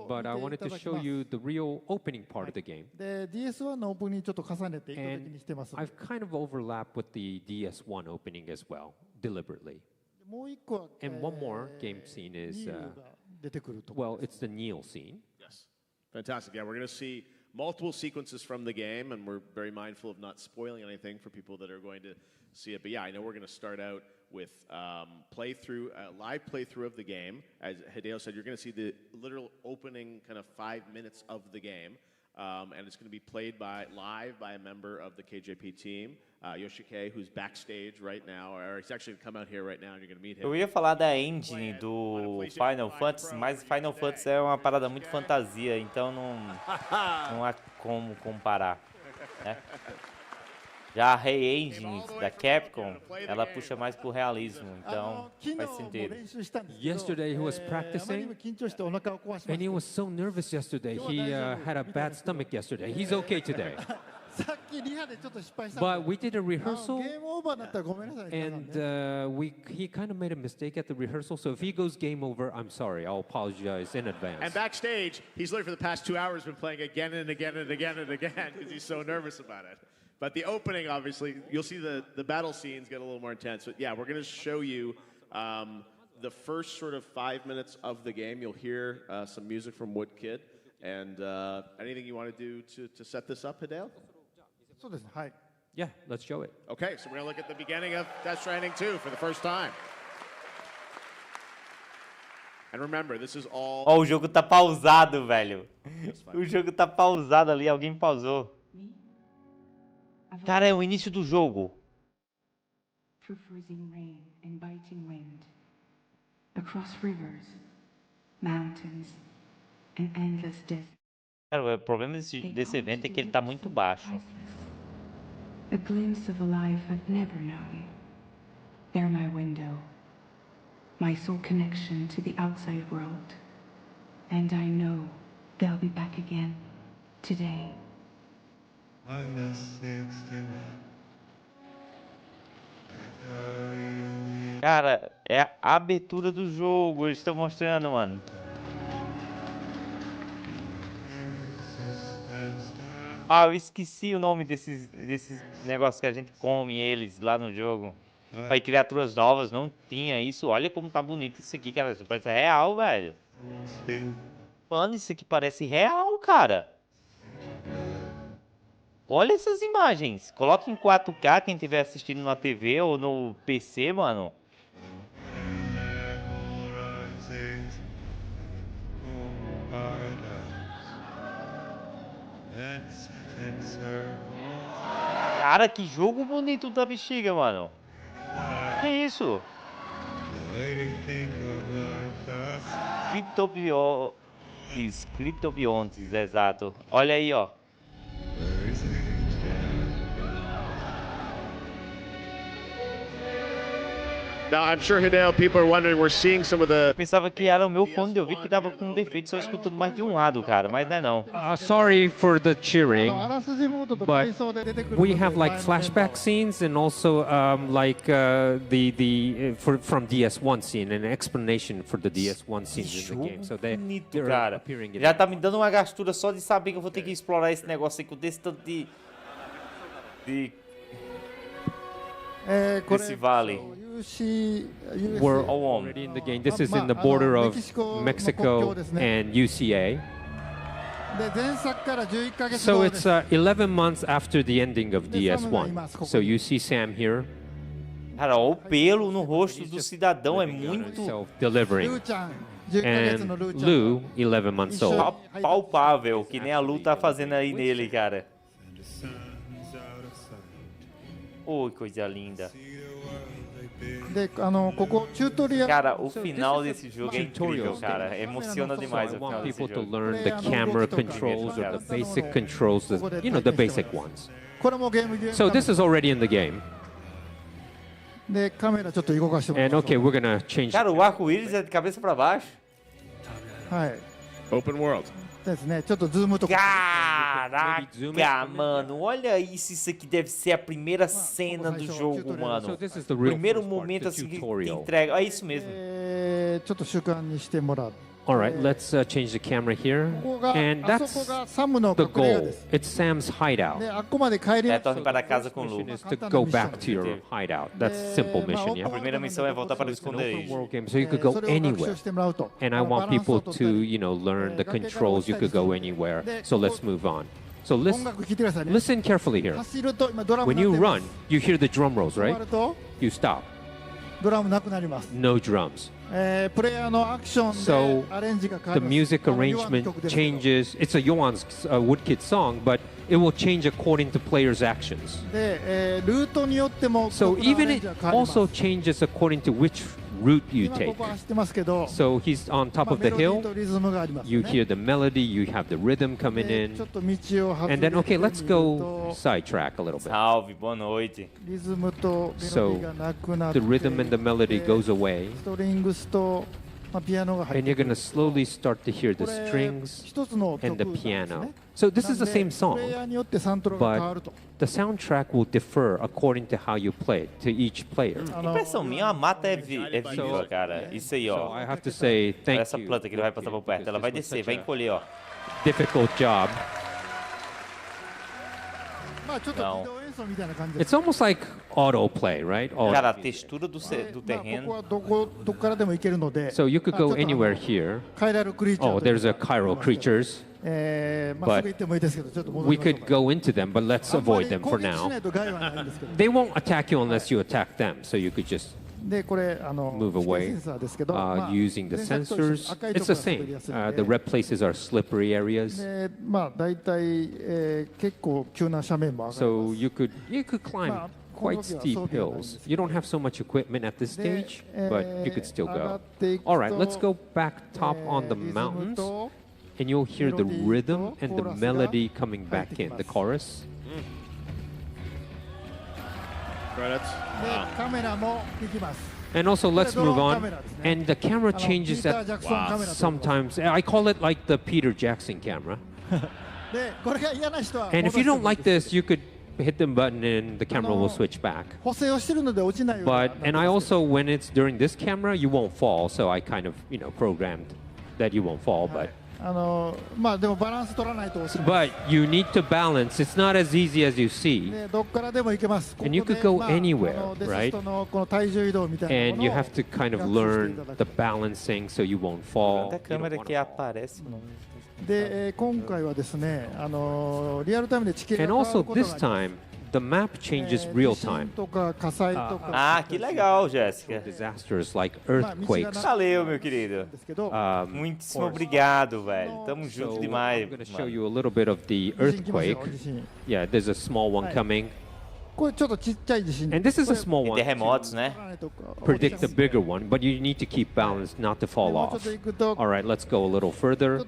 D: but I wanted to show you the real opening part of the game.
E: で DS1 のオープニングちょっと重ねて意図的
D: And
E: にしてます
D: I've kind of overlapped with the DS1 opening as well, deliberately.
E: もう一個は
D: And one more game scene is,
E: ニールが出てくると
D: well, it's the Neil scene.
C: Yes. Fantastic. Yeah, we're going to see multiple sequences from the game, and we're very mindful of not spoiling anything for people that are going to see it. But yeah, I know we're going to start out with live playthrough of the game. As Hideo said, you're going to see the literal opening kind of 5 minutes of the game. And it's going to be played live by a member of the KJP team, Yoshike, who's backstage right now, or he's actually going to come out here right now, and you're going to meet him.
A: Eu ia falar da engine do Final Fantasy, mas Final Fantasy é uma parada muito fantasia, então não há como comparar, né? Já a Re-Engine da Capcom, ela puxa mais pro realismo, então faz sentido.
D: Yesterday he was practicing, and he was so nervous yesterday. He had a bad stomach yesterday. He's okay today.
E: さっきリハでちょっと失敗したん
D: But we did a rehearsal,
E: ゲームオーバーになったらごめんなさい
D: and he kind of made a mistake at the rehearsal. So if he goes game over, I'm sorry. I'll apologize in advance.
C: And backstage, he's literally for the past 2 hours been playing again and again and again and again because he's so nervous about it. But the opening, obviously, you'll see the battle scenes get a little more intense. But yeah, we're going to show you the first sort of 5 minutes of the game. You'll hear some music from Woodkid. And anything you want to do to set this up, Hideo?
E: そうですね、はい。
D: Yeah, let's show it.
C: Okay, so we're going to look at the beginning of Death Stranding 2 for the first time. And remember, this is all...
A: Ó, o jogo tá pausado, velho. O jogo tá pausado ali, alguém pausou. Cara, é o início do jogo.
M: Through freezing rain and biting wind, across rivers, mountains, and endless desert.
A: Cara, o problema desse evento é que ele tá muito baixo.
M: A glimpse of a life I've never known. They're my window, my sole connection to the outside world. And I know they'll be back again today.
A: Cara, é a abertura do jogo, eles estão mostrando, mano. Ah, eu esqueci o nome desses negócios que a gente come eles lá no jogo. Pra criaturas novas, não tinha isso. Olha como tá bonito isso aqui, cara. Isso parece real, velho. Mano, isso aqui parece real, cara. Olha essas imagens. Coloque em 4K quem estiver assistindo na TV ou no PC, mano. Cara, que jogo bonito da bexiga, mano. Que isso? Criptobiontes, exato. Olha aí, ó.
C: Now, I'm sure, Hideo, people are wondering, we're seeing some of the...
A: Eu pensava que era o meu fone de ouvido que tava com defeito, só escutando mais de um lado, cara, mas não é não.
D: Sorry for the cheering, but we have like flashback scenes and also from DS1 scene, an explanation for the DS1 scenes in the game. So they're
A: Cara,
D: appearing in
A: já tá me dando uma gastura só de saber que eu vou ter que explorar esse negócio aí com desse tanto de esse vale.
D: We're already in the game. This is in the border of Mexico and UCA. So it's 11 months after the ending of DS1. So you see Sam here.
A: Cara, ó, o pelo no rosto do cidadão é muito
D: Self-delivering. And Lou, 11 months old.
A: palpável, que nem a Lu tá fazendo aí nele, cara. Oi, coisa linda. Cara, o final desse jogo é incrível, cara. Emociona demais o
D: I want
A: final desse
D: people to
A: jogo.
D: learn the camera controls or the basic controls, the basic ones. So this is already in the game. And okay, we're gonna change.
A: Cara, o arco-íris é de cabeça pra baixo.
C: Open world.
A: Caraca, mano, olha isso aqui deve ser a primeira cena do jogo, mano. O primeiro momento assim que entrega. É isso mesmo.
D: All right, let's change the camera here. And that's the goal. It's Sam's hideout.
A: É, torne para casa com Lu.
D: Is to go back to your hideout. That's simple mission,
A: A
D: yeah?
A: primeira missão é voltar para o
D: It's an
A: esconderijo.
D: open world game, so you could go anywhere. And I want people to, learn the controls. You could go anywhere. So let's move on. So listen carefully here. When you run, you hear the drum rolls, right? You stop. No drums. So the music arrangement changes. It's a Johan's Woodkid song, but it will change according to players' actions. So even it also changes according to which route you take. So he's on top of the hill. You hear the melody, you have the rhythm coming in. And then, okay, let's go sidetrack a little bit.
A: Salve, boa noite.
D: So the rhythm and the melody goes away. And you're going to slowly start to hear the strings and the piano. So this is the same song, but the soundtrack will differ according to how you play it, to each player.
A: Impressão minha, a mata é viva, cara. Isso aí, ó.
D: So I have to say thank
A: Essa
D: you.
A: planta que ele vai passar por perto, ela vai descer, vai encolher, ó.
D: Difficult job.
A: Não.
D: It's almost like autoplay, right?
A: Cara, a textura do terreno.
D: So you could go anywhere here. Oh, there's a chiral creatures. But we could go into them, but let's avoid them for now. They won't attack you unless you attack them, so you could just move away using the sensors. It's the same. The red places are slippery areas. So you could climb quite steep hills. You don't have so much equipment at this stage, but you could still go. All right, let's go back top on the mountains. And you'll hear the rhythm and the melody coming back in, the chorus.
C: Credits.
D: And also, let's move on. And the camera changes at sometimes. I call it like the Peter Jackson camera. And if you don't like this, you could hit the button and the camera will switch back. And I also, when it's during this camera, you won't fall. So I kind of, programmed that you won't fall, but you need to balance. It's not as easy as you see. And you could go anywhere, right? And you have to kind of learn the balancing so you won't fall.
A: A câmera que aparece.
D: And also this time, the map changes real time.
A: Que legal, Jéssica.
D: Disasters like earthquakes.
A: Valeu, meu querido. Muitíssimo obrigado, velho. Tamo junto demais.
D: I'm going to show you a little bit of the earthquake. Yeah, there's a small one coming. And this is a small one.
A: Terremotos, né?
D: Predict the bigger one, but you need to keep balance not to fall off. All right, let's go a little further.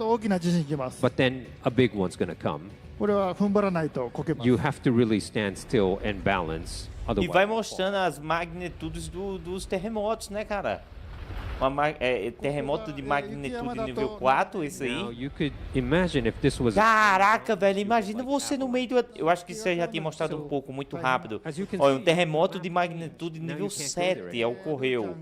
D: But then a big one's going to come. You have to really stand still and balance.
A: E vai mostrando as magnitudes dos terremotos, né, cara? Terremoto de magnitude nível 4, isso aí. Caraca, velho, imagina você no meio do... Eu acho que você já tinha mostrado um pouco, muito rápido. Olha, um terremoto de magnitude nível 7 ocorreu.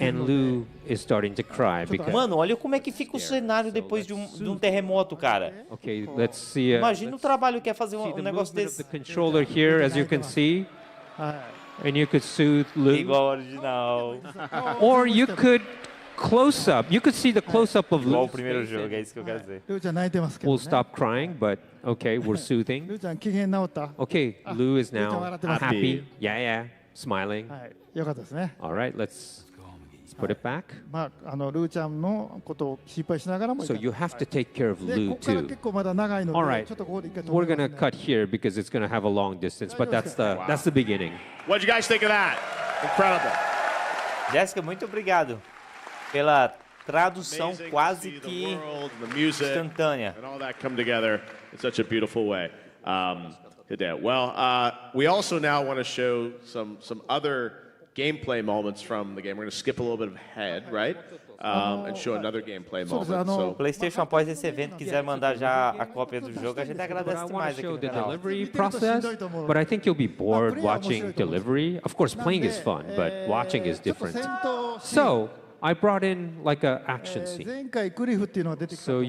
D: And Lou is starting to cry because...
A: Mano, olha como é que fica o cenário depois de um terremoto, cara.
D: Okay, let's see.
A: Imagina o trabalho que é fazer um negócio desse.
D: The controller here, as you can see. And you could soothe Lou.
A: Igual original.
D: Or you could close up. You could see the close up of Lou.
A: Igual o primeiro jogo, é isso que eu quero dizer.
D: We'll stop crying, but okay, we're soothing. Okay, Lou is now happy. Yeah. Smiling.
E: はい、よかったですね。
D: All right, let's put it back.
E: まあルーちゃんのことを心配しながらも。
D: So you have to take care of
E: で
D: Lou
E: ここから
D: too.
E: 結構まだ長いの
D: All
E: で、
D: right,
E: ちょっとここで一回止
D: we're
E: め
D: gonna
E: ますね。
D: cut here because it's gonna have a long distance, but that's the beginning.
C: What did you guys think of that? Incredible.
A: Jéssica, muito obrigado pela tradução
C: Amazing to
A: quase
C: see the
A: que
C: world, the music,
A: instantânea.
C: and all that come together in such a beautiful way. Today. Well, we also now want to show some other gameplay moments from the game. We're going to skip a little bit ahead, right? And show another gameplay moment.
A: O PlayStation, após esse evento, quiser mandar já a cópia do jogo, a gente agradece demais aqui
D: Show
A: no
D: the
A: canal.
D: delivery process, but I think you'll be bored watching delivery. Of course, playing is fun, but watching is different. So I brought in like an action scene.
E: 前回クリフっていうのが出てきたと
D: So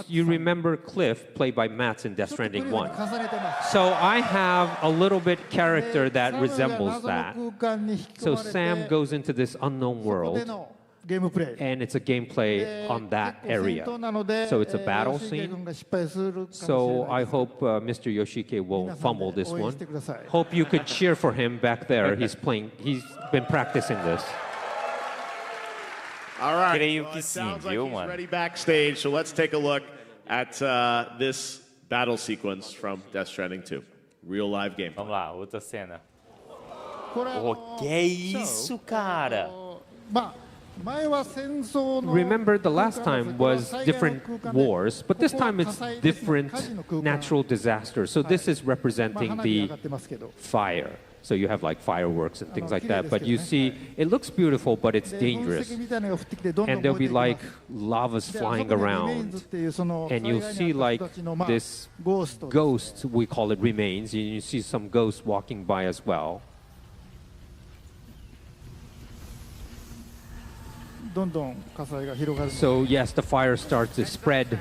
D: you remember Cliff, played by Mats in Death
E: ちょっとクリ
D: Stranding
E: フに
D: 1.
E: 重ねてます。
D: So I have a little bit character that
E: サムが
D: resembles
E: 謎
D: that.
E: の空間に引き込
D: So
E: まれて
D: Sam goes into this unknown
E: ここで
D: world,
E: のゲームプレイ。
D: and it's a gameplay on that
E: 結構
D: area.
E: 戦闘なので
D: So it's a battle
E: 吉池
D: scene.
E: 君が失敗するかもしれ
D: So
E: ない
D: I
E: です。
D: hope Mr. Yoshike won't fumble this
E: 応援
D: one.
E: してください。
D: Hope you could cheer for him back there. He's been practicing this.
C: All right.
A: Creio
C: Well,
A: que
C: it
A: sim,
C: sounds like
A: viu,
C: he's
A: mano?
C: ready backstage. So let's take a look at this battle sequence from Death Stranding 2. Real live game.
A: Vamos lá, outra cena.
E: これ
A: Oh, que é isso, cara?
E: まあ前は戦争の
D: Remember, the last
E: 空間で
D: time
E: す。これは
D: was
E: 災害の
D: different
E: 空間で
D: wars, but this
E: ここは
D: time
E: 火
D: it's
E: 災ですね。
D: different
E: 火事の空間。
D: natural disasters. So this is
E: まあ
D: representing
E: 花火上
D: the
E: がってますけど。
D: fire. So you have like fireworks and things like that.
E: 綺麗ですけどね。
D: But you see, it looks beautiful, but it's
E: で噴
D: dangerous.
E: 石みたいなのが降ってきてどんどん
D: And there'll
E: 燃えて
D: be
E: いきます
D: like lavas
E: であそこ
D: flying
E: で
D: around.
E: っていうその
D: And you'll
E: 災
D: see
E: 害に遭
D: like
E: った人たちのまあ
D: this
E: ゴーストです。
D: ghost, we call it remains. And you see some ghosts walking by as well.
E: どんどん火災が広がる。
D: So yes, the fire starts to spread.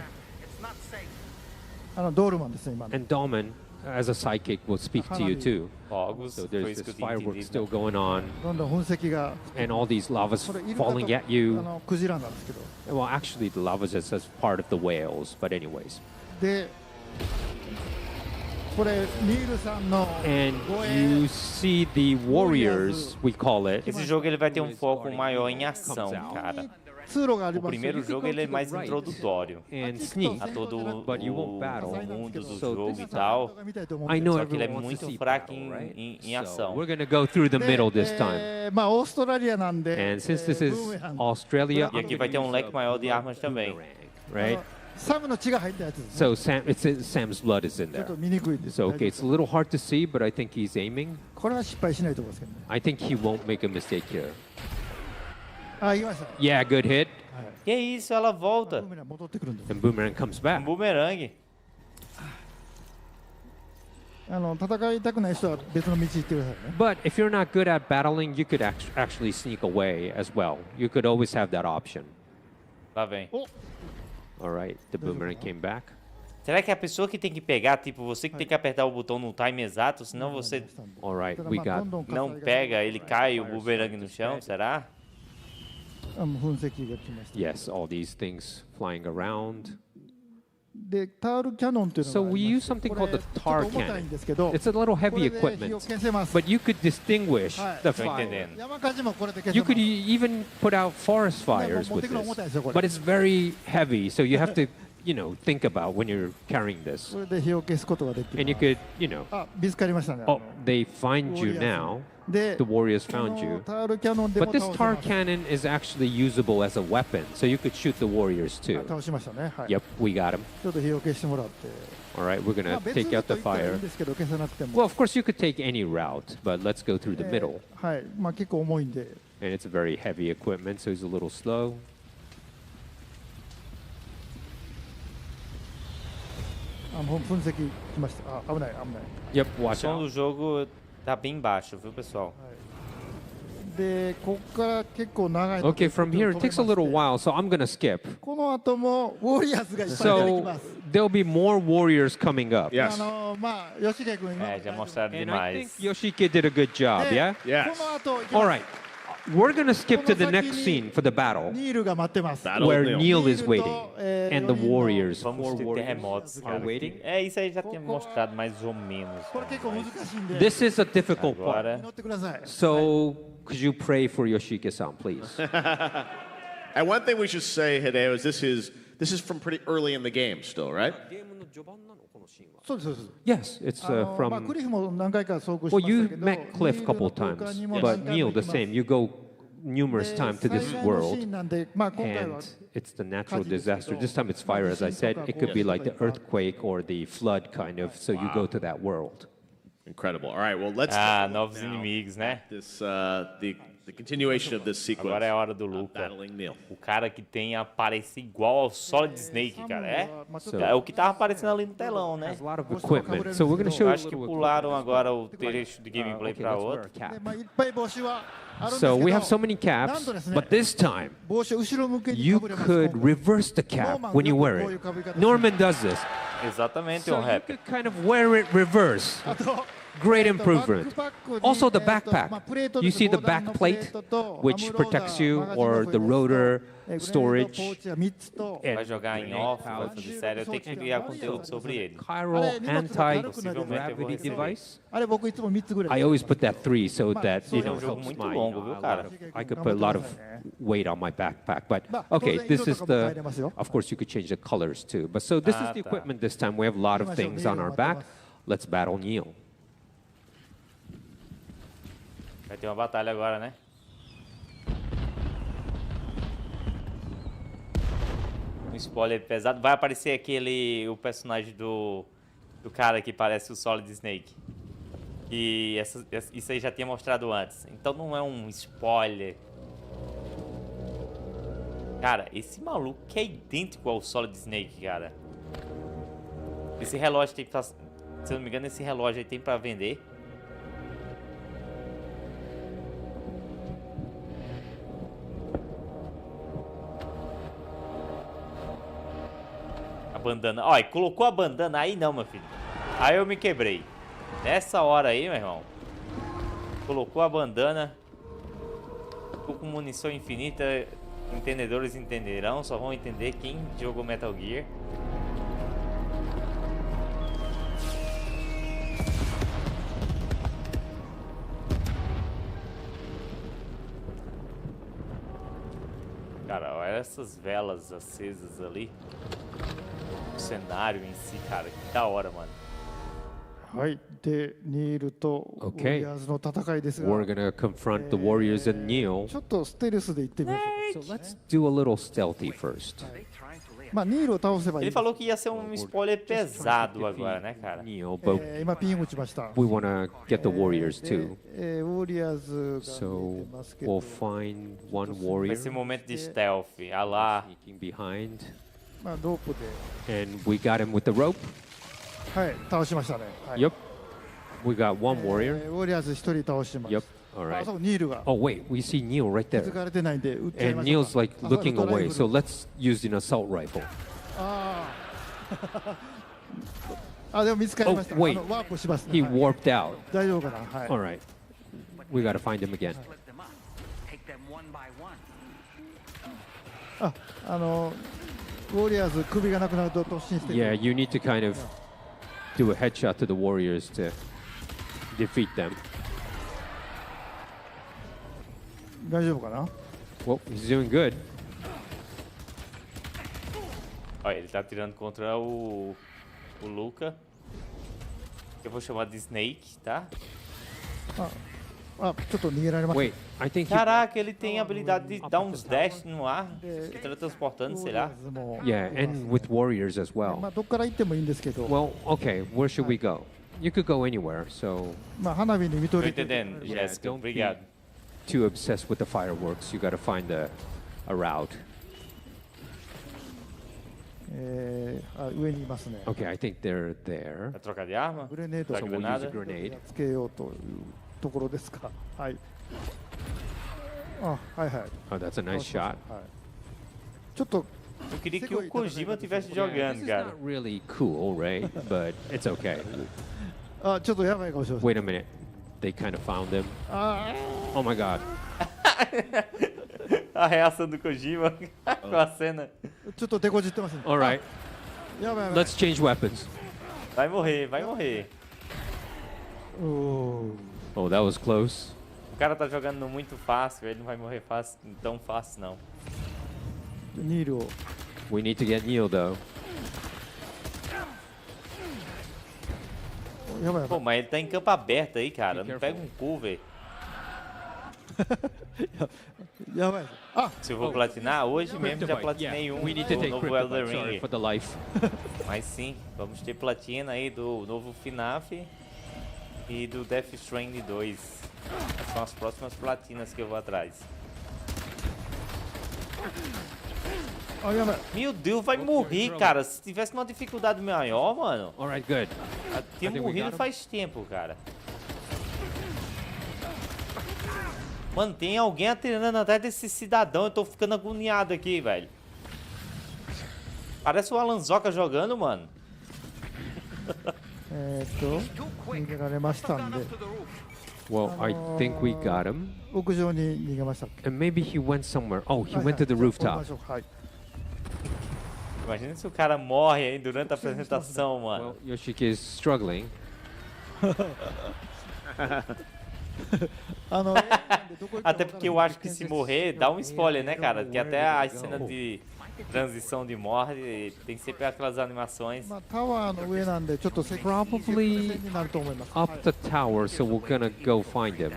E: ドールマンですね今の。
D: And Dolman, as a psychic, will speak to you too.
A: Fogos,
D: So
A: foi
D: there's
A: isso que
D: this
A: eu tinha
D: fireworks
A: entendido.
D: still going on,
E: どんどん噴石が
D: and all these lavas
E: これイルカと
D: falling at you.
E: クジラなんですけど。
D: Well, actually, the lava is as part of the whales, but anyways.
E: でこれニールさんの
D: And
E: 護衛
D: you see the warriors, we call it.
A: Esse jogo ele vai ter um foco maior em ação, cara.
E: 通路があり
A: O
E: ます。
A: primeiro jogo ele é mais introdutório
D: And sneak.
A: a todo
D: But you won't battle.
A: mundo do
D: So
A: jogo
D: this
A: e tal.
D: I know
A: Só que ele é
D: everyone wants to
A: muito
D: see
A: fraco
D: battle, right?
A: em
D: So
A: ação.
D: we're going to go through the middle this time.
E: まあオーストラリアなんで。
D: And since this
E: ブ
D: is
E: ーメラン
D: Australia,
A: E aqui vai ter um leque maior de armas também.
D: right?
E: サムの血が入ったやつですね。
D: So Sam's blood is in
E: ちょっ
D: there.
E: と見にくいです。
D: So okay, it's a little hard to see, but I think he's aiming.
E: これは失敗しないと思いますけどね。
D: I think he won't make a mistake here.
E: あ、行きました。
D: Yeah, good hit.
A: Que isso, ela
E: ブ
A: volta.
E: ーメラン戻ってくるんです。
D: And Boomerang comes back.
A: Um bumerangue.
E: 戦いたくない人は別の道行ってくださいね。
D: But if you're not good at battling, you could actually sneak away as well. You could always have that option.
A: Lá vem.
D: All right, the Boomerang came back.
A: Será que é a pessoa que tem que pegar, tipo, você que tem que apertar o botão no time exato, senão você
D: All right, we got.
A: não pega, ele cai o bumerangue no chão, será?
E: 噴石が来ました。
D: Yes, all these things flying around.
E: で、タールキャノンというの
D: So
E: があ
D: we
E: りま
D: use
E: して、
D: something
E: こ
D: called
E: れ
D: the
E: ちょっと
D: tar
E: 重たいんですけ
D: cannon.
E: ど、
D: It's a little
E: こ
D: heavy
E: れで火を
D: equipment,
E: 消せます。
D: but you could distinguish
E: はい。
D: the
A: Tô
D: fire.
A: entendendo.
E: 山火事もこれで消せ
D: You
E: ます。
D: could even put out forest fires with this, but it's very heavy, so you have to, think about when you're carrying this.
E: これで火を消すことができる。
D: And you could,
E: あ、見つかりましたね。
D: oh, they find you now.
E: で、
D: The warriors
E: こ
D: found
E: の
D: you.
E: タールキャノンでも
D: But
E: 倒
D: this
E: せ
D: tar
E: ます。
D: cannon is actually usable as a weapon, so you could shoot the warriors too.
E: 倒しましたね。はい。
D: Yep, we got him.
E: ちょっと火を消してもらって。
D: All right, we're
E: まあ
D: gonna
E: 別
D: take
E: ルー
D: out
E: ト
D: the
E: 行ったらいい
D: fire.
E: んですけど、消さなくても。
D: Well, of course, you could take any route, but let's go through the middle.
E: はい。まあ結構重いんで。
D: And it's a very heavy equipment, so he's a little slow.
E: 噴石来ました。あ、危ない、危ない。
D: Yep,
A: O
D: watch
A: som do
D: out.
A: jogo tá bem baixo, viu, pessoal?
E: で、ここから結構長いので
D: Okay, from here, it takes a little while, so I'm gonna skip.
E: この後もウォリアーズがいっぱい出てき
D: So
E: ます。
D: there'll be more warriors coming up.
C: Yes.
E: まあ、吉毛君今
A: É, já mostraram
D: And I think
A: demais.
D: Yoshike did a good job,
E: で
D: yeah?
C: yes.
E: この後行きます
D: All right. We're gonna skip to the next scene for the battle, where Neil is waiting, and the warriors,
A: Vamos
D: 4
A: ter
D: warriors,
A: terremotos,
D: are
A: cara.
D: waiting.
A: É, isso aí já tinha mostrado mais ou menos. Mas
D: This is a difficult
A: agora,
D: part. So, could you pray for Yoshike-san, please?
C: And one thing we should say, Hideo, is this is from pretty early in the game still, right?
D: Yes, it's from. Well, you met Cliff a couple times, but Neil the same. You go numerous times to this world, and it's the natural disaster. This time it's fire, as I said. It could be like the earthquake or the flood, kind of. So you go to that world.
C: Incredible. All right, well, let's
A: novos inimigos, né?
C: This the continuation of this sequence.
A: Agora é a hora do Luca. O cara que tem aparece igual ao Solid Snake, cara. É o que tava aparecendo ali no telão, né?
D: Equipment. So we're going to show
A: Eu acho que pularam agora o trecho de gameplay para outro.
D: So we have so many caps, but this time you could reverse the cap when you wear it. Norman does this.
A: Exatamente,
D: so you could kind of wear it reverse. Great improvement. Also the backpack. You see the back plate, which protects you, or the rotor storage.
A: Vai jogar em off, vai fazer sério, eu tenho que criar conteúdo sobre ele.
D: Chiral anti-gravity device. I always put that 3 so that, you know, helps
A: muito
D: my,
A: longo, viu, cara?
D: I could put a lot of weight on my backpack. But, okay, this is the, of course, you could change the colors too. But so this is the equipment this time. We have a lot of things on our back. Let's battle Neil.
A: Vai ter uma batalha agora, né? Um spoiler pesado. Vai aparecer o personagem do cara que parece o Solid Snake. E isso aí já tinha mostrado antes. Então não é um spoiler. Cara, esse maluco que é idêntico ao Solid Snake, cara. Esse relógio tem pra, se eu não me engano, esse relógio aí tem pra vender. A bandana. Olha, colocou a bandana aí não, meu filho. Aí eu me quebrei. Nessa hora aí, meu irmão. Colocou a bandana. Ficou com munição infinita. Entendedores entenderão. Só vão entender quem jogou Metal Gear. Cara, olha essas velas acesas ali. O cenário em si, cara, que da hora, mano.
D: Okay, we're gonna confront the warriors and Neil. So let's do a little stealthy first.
A: Ele falou que ia ser um spoiler pesado agora, né, cara?
D: Neil, but we wanna get the warriors too. So we'll find one warrior.
A: Esse momento de stealth, a lá.
D: Sneaking behind. And we got him with the rope. Yep. We got one warrior. Yep. All right. Oh wait, we see Neil right there. And Neil's like looking away, so let's use an assault rifle. Oh wait, he warped out. All right. We gotta find him again. Yeah, you need to kind of do a headshot to the warriors to defeat them. Well, he's doing good.
A: Olha, ele tá atirando contra o Luca. Que eu vou chamar de Snake, tá?
D: Wait, I think
A: Caraca, ele tem a habilidade de dar uns dash no ar, se teletransportando, sei lá.
D: Yeah, and with warriors as well. Well, okay, where should we go? You could go anywhere, so...
A: Tô entendendo, Jéssica,
D: don't be
A: obrigado.
D: too obsessed with the fireworks. You gotta find a route. Okay, I think they're there.
A: Vai trocar de arma?
D: So we'll use a
A: Granada?
D: grenade. Oh, that's a nice shot.
A: Eu queria que o Kojima estivesse jogando,
D: This is
A: cara.
D: not really cool, right? But it's okay. Wait a minute. They kind of found him. Oh my god.
A: A reação do Kojima com a cena.
E: ちょっと手こじってますね。
D: All right.
E: やばいやばい。
D: Let's change weapons.
A: Vai morrer, vai morrer.
E: Oh.
D: Oh, that was close.
A: O cara tá jogando muito fácil, ele não vai morrer fácil, tão fácil não.
E: ニールを。
D: We need to get Neil, though.
E: やばいやば
A: Pô,
E: い。
A: mas ele tá em campo aberto aí, cara. Não pega um pull, velho.
E: やばい。あ
A: Se eu vou platinar, hoje mesmo já
D: Kryptonite.
A: platinei
D: Yeah,
A: um
D: we need to
A: do
D: take
A: novo Elden
D: Kryptonite. Sorry
A: Ring.
D: for the life.
A: Mas sim, vamos ter platina aí do novo FNAF e do Death Stranding 2. São as próximas platinas que eu vou atrás.
E: あやばい。
A: Meu Deus, vai morrer, cara. Se tivesse uma dificuldade maior, mano.
D: All right, good.
A: Tinha
D: I think we
A: morrido
D: got him.
A: faz tempo, cara. Mano, tem alguém atirando atrás desse cidadão. Eu tô ficando agoniado aqui, velho. Parece o Alan Zoka jogando, mano.
E: 逃げられましたんで。
D: Well, I think we got him.
E: 屋上に逃げました。
D: And maybe he went somewhere. Oh, he went to the rooftop.
E: はい。
A: Imagina se o cara morre aí durante a apresentação, mano.
D: Well, Yoshiki is struggling.
E: あの
A: Até porque eu acho que se morrer, dá um spoiler, né, cara? Que até a cena de transição de morte tem sempre aquelas animações.
E: まあタワーの上なんでちょっと接近
D: Probably
E: になると思います。
D: up the tower, so we're gonna go find him.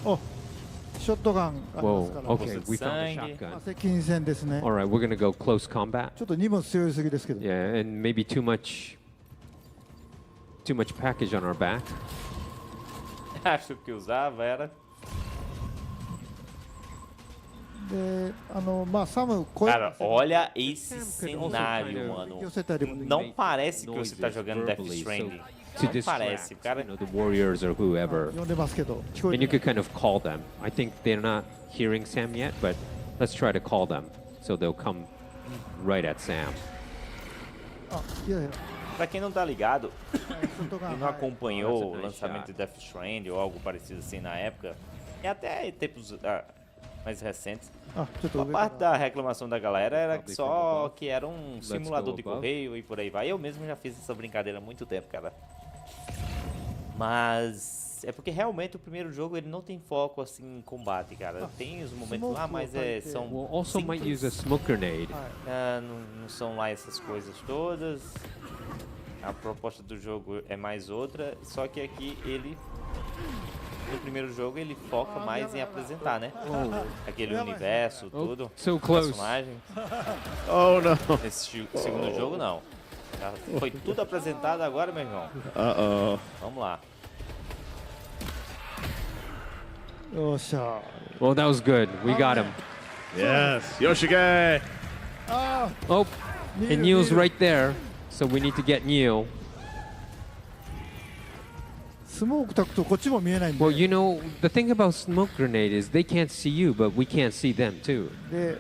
E: お、ショットガンありますか
D: Whoa,
E: ら。
D: okay, we found a
E: まあ
D: shotgun.
E: 接近戦ですね。
D: All right, we're gonna go close combat.
E: ちょっと荷物強いすぎですけど。
D: Yeah, and maybe too much package on our back.
A: Acho que usava era.
E: で、まあサム
A: Cara, olha esse cenário, mano. Não parece que você tá jogando Death Stranding.
D: To
A: Não parece,
D: distract,
A: cara.
D: you know, the warriors or whoever.
E: 呼んでますけど。聞こえ
D: And you
E: て
D: could kind of call them. I think they're not hearing Sam yet, but let's try to call them so they'll come right at Sam.
E: あ、いやいや。
A: Pra quem não tá ligado
E: ショットガ
A: e
E: ン
A: não
E: はい
A: acompanhou o
D: That's a nice
A: lançamento de Death Stranding ou algo parecido assim na época, é até tempos mais recentes.
E: あ、ちょっと
A: A
E: 上
A: parte
E: から。
A: da reclamação da galera era que só que era um simulador
D: go
A: de
D: above.
A: correio e por aí vai. Eu mesmo já fiz essa brincadeira há muito tempo, cara. Mas é porque realmente o primeiro jogo ele não tem foco assim em combate, cara. Tem os momentos lá, mas são
D: We'll also might use a
A: simples.
D: smoke grenade.
A: Não são lá essas coisas todas. A proposta do jogo é mais outra, só que aqui ele no primeiro jogo ele foca mais em apresentar, né? Aquele universo, tudo,
D: so close.
A: personagem.
C: Oh, no.
A: Esse segundo jogo não. Já foi tudo apresentado agora, meu irmão.
C: Uh-oh.
A: Vamos lá.
E: よっしゃ。
D: Well, that was good. We got him.
C: Yes. Yoshige.
E: あ
D: Oh, and Neil's right there. So we need to get Neil.
E: スモーク焚くとこっちも見えないんで。
D: Well, you know, the thing about smoke grenade is they can't see you, but we can't see them too.
E: で、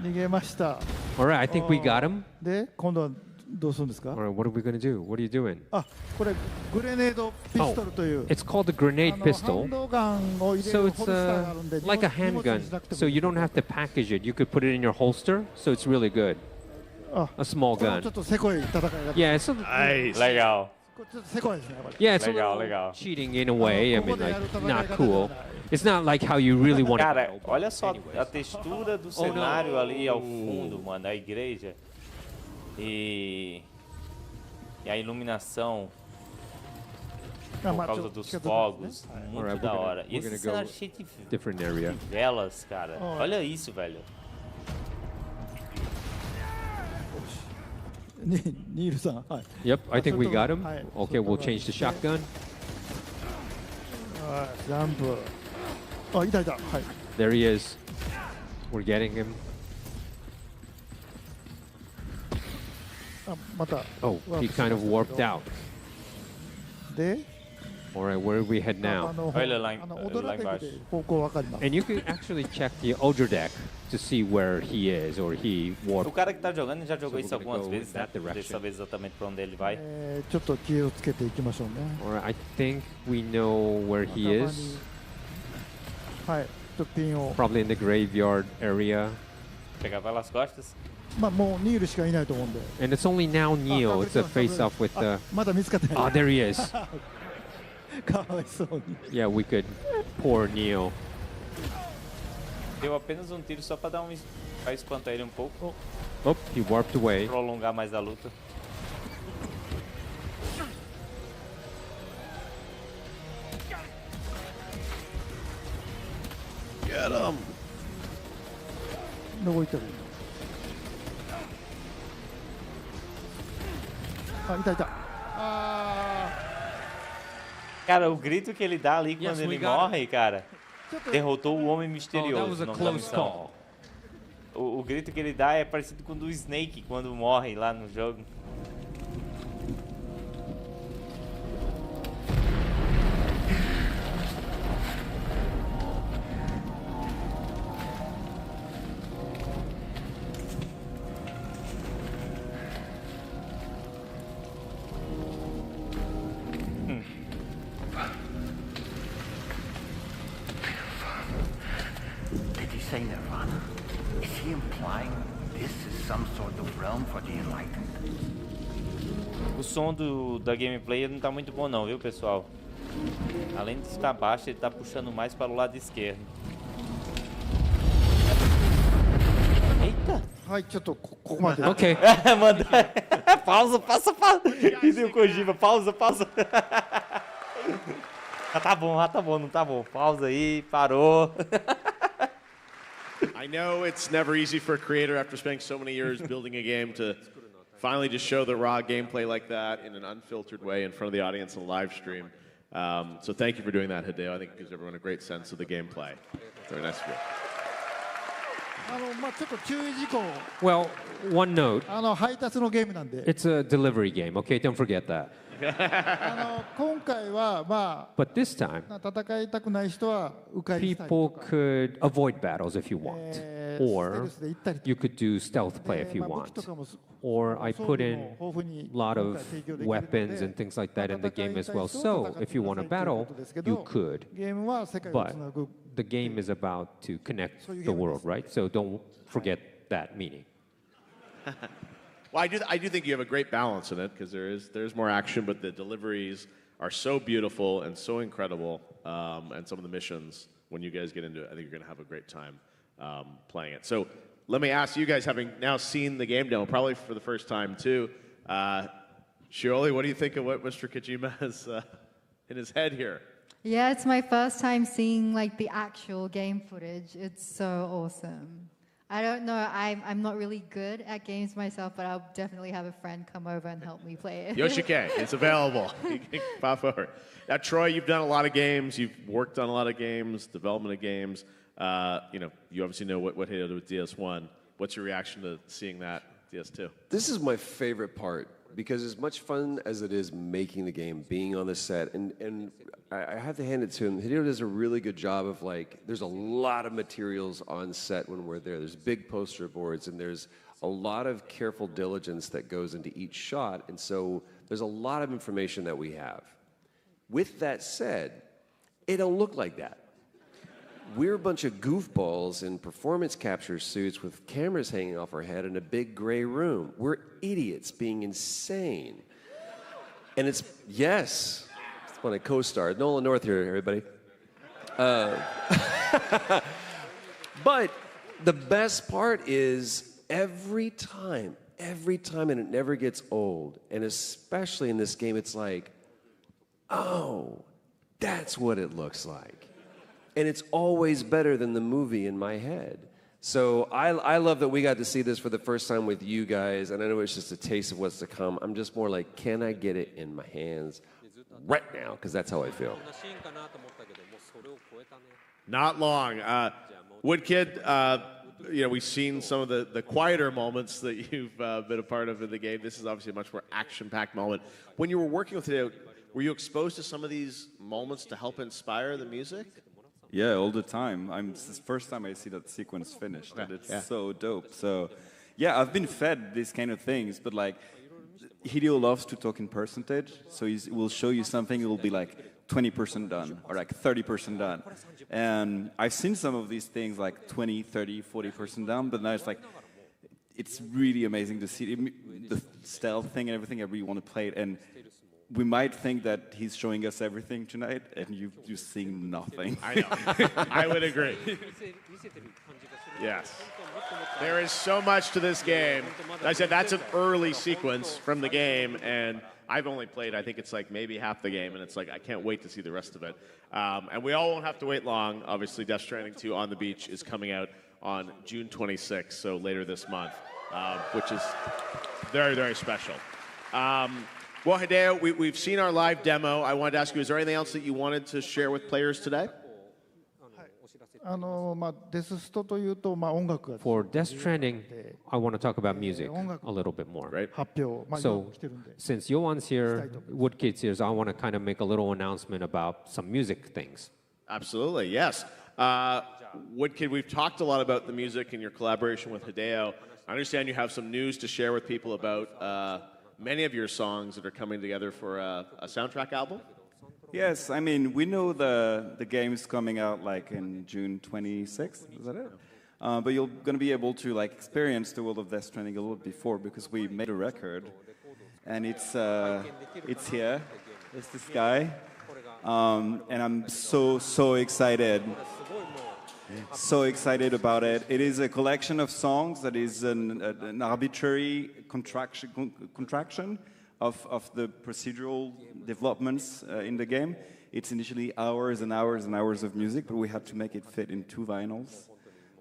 E: 逃げました。
D: All right, I think we got him.
E: で、今度はどうするんですか
D: All？right, what are we gonna do? What are you doing?
E: あ、これグレネードピストルという。
D: It's called a grenade
E: ハン
D: pistol.
E: ドガンを入れ
D: So
E: る
D: it's
E: ホルスターがあるんで、
D: like a
E: 荷物
D: handgun.
E: にしなくても
D: So you don't have to package it. You could put it in your holster. So it's really good.
E: あ、
D: A small
E: これも
D: gun.
E: ちょっとせこい戦いが。
D: Yeah, it's a,
C: Nice.
A: Legal.
E: これちょっとせこいですね。これ
D: yeah, it's a
A: Legal,
D: little
A: legal.
D: cheating in a way. I mean, like not cool. It's not like how you really want
A: Cara,
D: to.
A: olha só a textura do cenário ali ao fundo, mano, a igreja. E a iluminação
E: あ
A: por
E: まあ
A: causa
E: ちょっと
A: dos
E: 近づくんで
A: fogos,
E: すね。はい
A: muito
D: Alright,
A: da
D: we're gonna-
A: hora. E
D: we're
A: esse
D: gonna
A: cenário
D: go
A: cheio de
D: Different area.
A: velas, cara.
E: Oh.
A: Olha isso, velho.
E: ニールさん、はい。
D: Yep, I think we got him.
E: はい。
D: Okay, we'll change the shotgun.
E: はい、ジャンプ。あ、いたいた。はい。
D: There he is. We're getting him.
E: あ、また。
D: Oh, he kind of warped out.
E: で、
D: All right, where we head now?
A: Olha lá, lá embaixo.
D: And you can actually check the older deck to see where he is or he
A: O
D: warped.
A: cara que tá jogando já jogou
D: So
A: isso
D: we're gonna
A: algumas
D: go
A: vezes, né?
D: that direction.
A: Deixa eu saber exatamente pra onde ele vai.
E: ちょっと気をつけていきましょうね。
D: All right, I think we know where he is.
E: はい、ちょっとピンを。
D: Probably in the graveyard area.
A: Pegar pelas costas.
E: まあもうニールしかいないと思うんで。
D: And it's only now Neo. It's a face-off with the...
E: まだ見つかってない。
D: Ah, there he is.
E: かわいそうに。
D: Yeah, we could pour Neo.
A: Deu apenas um tiro só pra dar pra espantar ele um pouco.
D: Oh, he warped away.
A: Prolongar mais a luta.
C: Get him!
E: どこ行ったらいいの？あ、いたいた。
A: Cara, o grito que ele dá ali quando
D: Yes, we
A: ele
D: got
A: morre, cara, derrotou o Homem Misterioso.
D: Oh, that was a
A: o nome da
D: close
A: missão.
D: call.
A: O grito que ele dá é parecido com o do Snake quando morre lá no jogo.
K: Did he say Nirvana? Is he implying this is some sort of realm for the enlightened?
A: O som da gameplay não tá muito bom não, viu, pessoal? Além de estar baixo, ele tá puxando mais para o lado esquerdo. Eita!
E: はい、ちょっとここまで。
D: Okay.
A: Manda. Pausa, pausa, pausa. E deu Kojima, pausa, pausa. Tá bom, não tá bom. Pausa aí, parou.
C: I know it's never easy for a creator after spending so many years building a game to finally just show the raw gameplay like that in an unfiltered way in front of the audience on a live stream. So thank you for doing that, Hideo. I think it gives everyone a great sense of the gameplay. It's very nice of you.
E: まあちょっと注意事項。
D: Well, one note.
E: 配達のゲームなんで。
D: It's a delivery game, okay? Don't forget that.
E: 今回はまあ。
D: But this time,
E: 戦いたくない人は迂回したり
D: people
E: とか。
D: could avoid battles if you want. Or you could do stealth play if you want. Or I put in a lot of weapons and things like that in the game as well. So if you want to battle, you could.
E: ゲームは世界を
D: But
E: つなぐ。
D: the game is about to connect the world, right? So don't forget that meaning.
C: Well, I do think you have a great balance in it because there's more action, but the deliveries are so beautiful and so incredible, and some of the missions when you guys get into it, I think you're going to have a great time playing it. So let me ask you guys, having now seen the game demo, probably for the first time too, Shioli, what do you think of what Mr. Kojima has in his head here?
G: Yeah, it's my first time seeing like the actual game footage. It's so awesome. I don't know, I'm not really good at games myself, but I'll definitely have a friend come over and help me play it.
C: Yoshike, it's available. You can pop over. Now, Troy, you've done a lot of games. You've worked on a lot of games, development of games. You obviously know what Hideo did with DS1. What's your reaction to seeing that DS2?
H: This is my favorite part because as much fun as it is making the game, being on the set, and I have to hand it to him. Hideo does a really good job of there's a lot of materials on set when we're there. There's big poster boards and there's a lot of careful diligence that goes into each shot. And so there's a lot of information that we have. With that said, it don't look like that. We're a bunch of goofballs in performance capture suits with cameras hanging off our head in a big gray room. We're idiots being insane. And it's, yes, it's when I co-starred. Nolan North here, everybody. But the best part is every time, and it never gets old, and especially in this game, it's like, oh, that's what it looks like. And it's always better than the movie in my head. So I love that we got to see this for the first time with you guys, and I know it's just a taste of what's to come. I'm just more like, can I get it in my hands right now? Because that's how I feel.
C: Not long. Woodkid, we've seen some of the quieter moments that you've been a part of in the game. This is obviously a much more action-packed moment. When you were working with Hideo, Were you exposed to some of these moments to help inspire the music?
I: Yeah, all the time. It's the first time I see that sequence finished, and it's so dope. So, yeah, I've been fed these kind of things, but like, Hideo loves to talk in percentage, so he will show you something, it will be like 20% done, or like 30% done. And I've seen some of these things like 20, 30, 40% done, but now it's like, it's really amazing to see the stealth thing and everything. I really want to play it, and we might think that he's showing us everything tonight, and you're seeing nothing.
C: I know. I would agree. Yes. There is so much to this game. I said that's an early sequence from the game, and I've only played, I think it's like maybe half the game, and it's like I can't wait to see the rest of it. And we all won't have to wait long. Obviously, Death Stranding 2 on the Beach is coming out on June 26th, so later this month, which is very, very special. Well, Hideo, we've seen our live demo. I wanted to ask you, is there anything else that you wanted to share with players today?
D: For Death Stranding, I want to talk about music a little bit more.
C: Right.
D: So, since Yoan's here, Woodkid's here, so I want to kind of make a little announcement about some music things.
C: Absolutely, yes. Woodkid, we've talked a lot about the music and your collaboration with Hideo. I understand you have some news to share with people about many of your songs that are coming together for a soundtrack album.
I: Yes, I mean, we know the game's coming out like in June 26th, is that it? But you're going to be able to like experience the world of Death Stranding a little bit before, because we made a record, and it's here. It's this guy, and I'm so excited. So excited about it. It is a collection of songs that is an arbitrary contraction of the procedural developments in the game. It's initially hours and hours and hours of music, but we had to make it fit in 2 vinyls.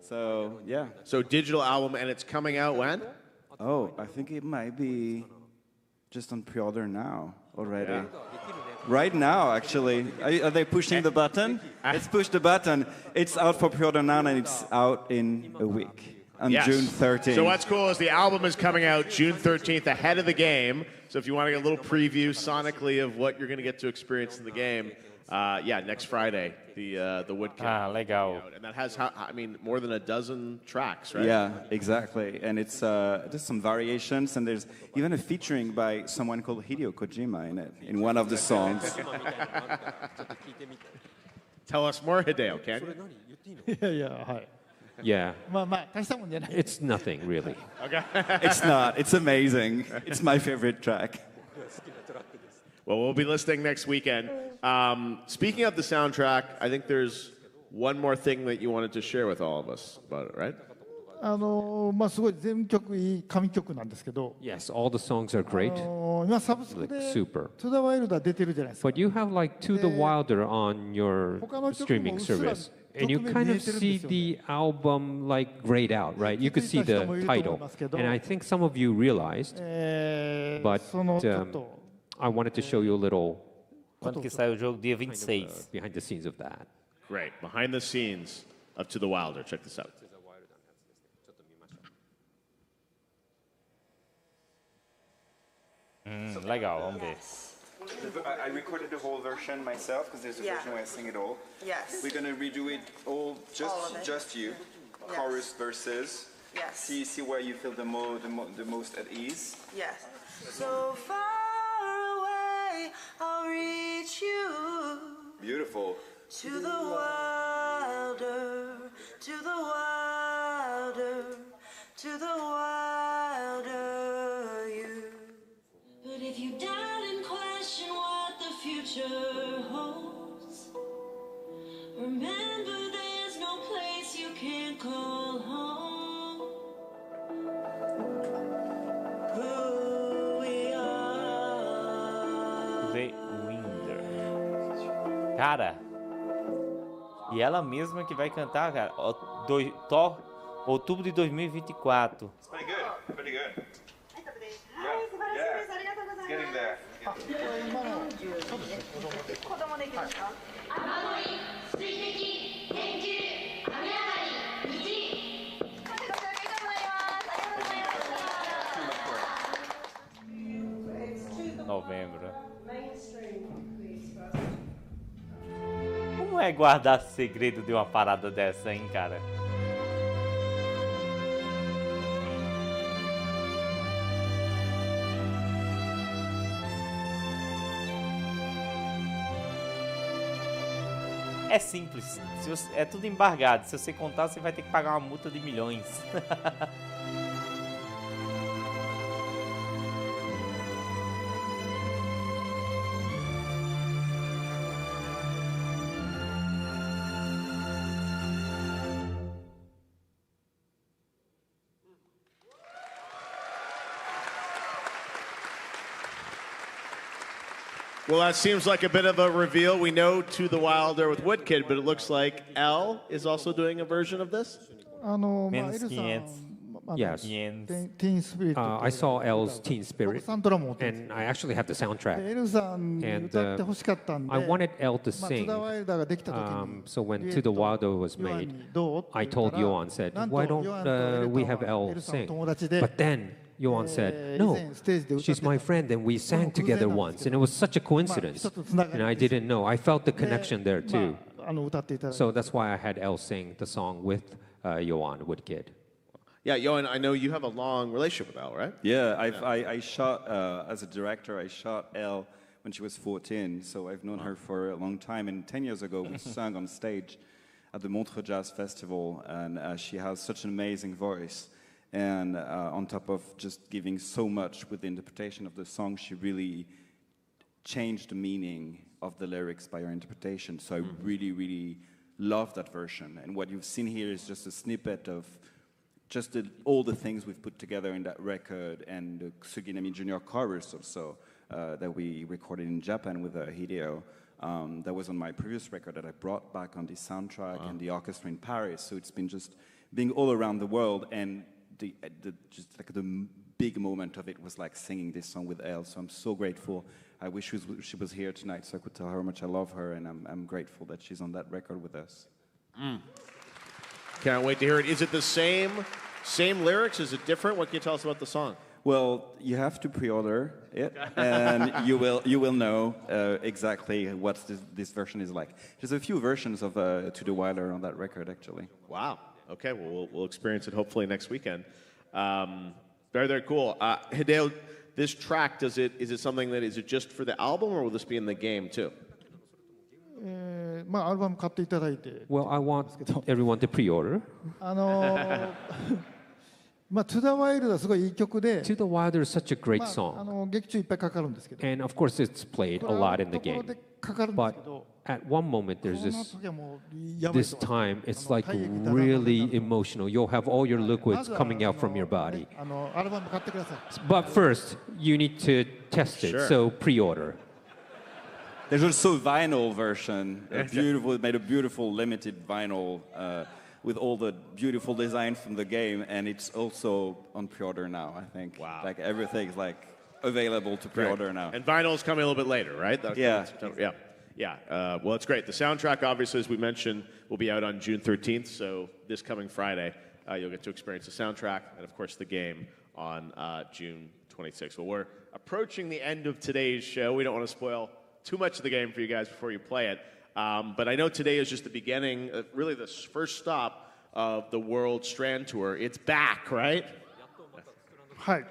I: So, yeah.
C: So digital album, and it's coming out when?
I: Oh, I think it might be just on pre-order now already.
C: Yeah.
I: Right now, actually. Are they pushing the button? Let's push the button. It's out for pre-order now, and it's out in a week, on June 13th.
C: So what's cool is the album is coming out June 13th, ahead of the game. So if you want to get a little preview sonically of what you're going to get to experience in the game, next Friday, the Woodkid.
A: Legal.
C: And that has, more than a dozen tracks, right?
I: Yeah, exactly. And it's just some variations, and there's even a featuring by someone called Hideo Kojima in it, in one of the songs.
C: Tell us more, Hideo, can you?
D: Yeah. It's nothing, really.
C: Okay.
I: It's not. It's amazing. It's my favorite track.
C: Well, we'll be listening next weekend. Speaking of the soundtrack, I think there's one more thing that you wanted to share with all of us about it, right?
D: Yes, all the songs are great. Like super. But you have like To the Wilder on your streaming service. And you kind of see the album like grayed out, right? You could see the title. And I think some of you realized, but I wanted to show you a little
A: Quando que sai o jogo? Dia 26.
D: behind the scenes of that.
C: Great. Behind the scenes of To the Wilder. Check this out.
A: Legal, vamos ver.
I: I recorded the whole version myself, because there's a version where I sing it all.
F: Yes.
I: We're going to redo it all, just you.
F: Yes.
I: Chorus, verses.
F: Yes.
I: See where you feel the most at ease.
F: Yes. So far away, I'll reach you.
I: Beautiful.
F: To the wilder, to the wilder, to the wilder you. But if you doubt and question what the future holds, remember there's no place you can't call home. Who we are.
A: The Winder. Cara, e ela mesma que vai cantar, cara. Outubro de 2024.
I: It's pretty good. Pretty good. It's getting there.
A: Novembro.
F: Mainstream.
A: é guardar segredo de uma parada dessa, hein, cara? É simples, é tudo embargado. Se você contar, você vai ter que pagar uma multa de milhões.
C: Well, that seems like a bit of a reveal. We know To the Wilder with Woodkid, but it looks like Elle is also doing a version of this?
A: Menos 500.
D: Yes.
E: Teen Spirit.
D: I saw Elle's Teen Spirit, and I actually have the soundtrack. And I wanted Elle to sing. So when To the Wilder was made, I told Johan, said, why don't we have Elle sing? But then Johan said, no, she's my friend, and we sang together once, and it was such a coincidence. And I didn't know. I felt the connection there too. So that's why I had Elle sing the song with Johan Woodkid.
C: Yeah, Johan, I know you have a long relationship with Elle, right?
I: Yeah, I shot, as a director, I shot Elle when she was 14, so I've known her for a long time. And 10 years ago, we sang on stage at the Montreux Jazz Festival, and she has such an amazing voice. And on top of just giving so much with the interpretation of the song, she really changed the meaning of the lyrics by her interpretation. So I really, really love that version. And what you've seen here is just a snippet of just all the things we've put together in that record, and the Suginami Junior chorus also that we recorded in Japan with Hideo. That was on my previous record that I brought back on the soundtrack and the orchestra in Paris. So it's been just being all around the world, and the big moment of it was like singing this song with Elle. So I'm so grateful. I wish she was here tonight so I could tell her how much I love her, and I'm grateful that she's on that record with us.
C: Can't wait to hear it. Is it the same lyrics? Is it different? What can you tell us about the song?
I: Well, you have to pre-order it, and you will know exactly what this version is like. There's a few versions of To the Wilder on that record, actually.
C: Wow. Okay, well, we'll experience it hopefully next weekend. Very, very cool. Hideo, this track, is it something that, is it just for the album, or will this be in the game too?
D: Well, I want everyone to pre-order.
E: To the Wilder はすごいいい曲で、
D: To the Wilder is such a great song.
E: 劇中いっぱいかかるんですけど、
D: And of course it's played a lot in the
E: ところ
D: game.
E: でかかるんですけど、
D: At one moment there's
E: この
D: this
E: 時はもうやばい
D: this time it's like really emotional. You'll have all your liquids coming out from your body.
E: アルバム買ってください。
D: But first you need to test it,
C: Sure.
D: so pre-order.
I: There's also a vinyl version, made a beautiful limited vinyl with all the beautiful design from the game, and it's also on pre-order now, I think.
C: Wow.
I: Like everything's like available to pre-order now.
C: And vinyl's coming a little bit later, right?
I: Yeah.
C: Yeah. Well, it's great. The soundtrack, obviously, as we mentioned, will be out on June 13th, so this coming Friday, you'll get to experience the soundtrack and, of course, the game on June 26th. Well, we're approaching the end of today's show. We don't want to spoil too much of the game for you guys before you play it. But I know today is just the beginning, really the first stop of the World Strand Tour. It's back, right?
E: はい。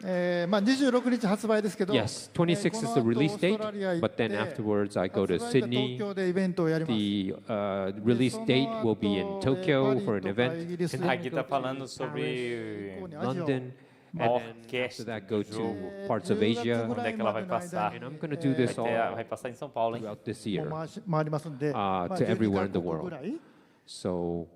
E: 26日発売ですけど、
D: Yes, 26 is the release date, but then afterwards I go to
E: 発売日は
D: Sydney.
E: 東京でイベントをやります。
D: The release date will be in Tokyo for an event, and
A: Aqui tá falando sobre
D: London,
A: a
D: and then after that go to parts of Asia.
A: onde é que ela vai passar.
D: And I'm going to do this all
A: Vai passar em São Paulo, hein?
D: throughout this year
E: 回りますんで、
D: to everywhere in the
E: 12カ国ぐ
D: world.
E: らい
D: So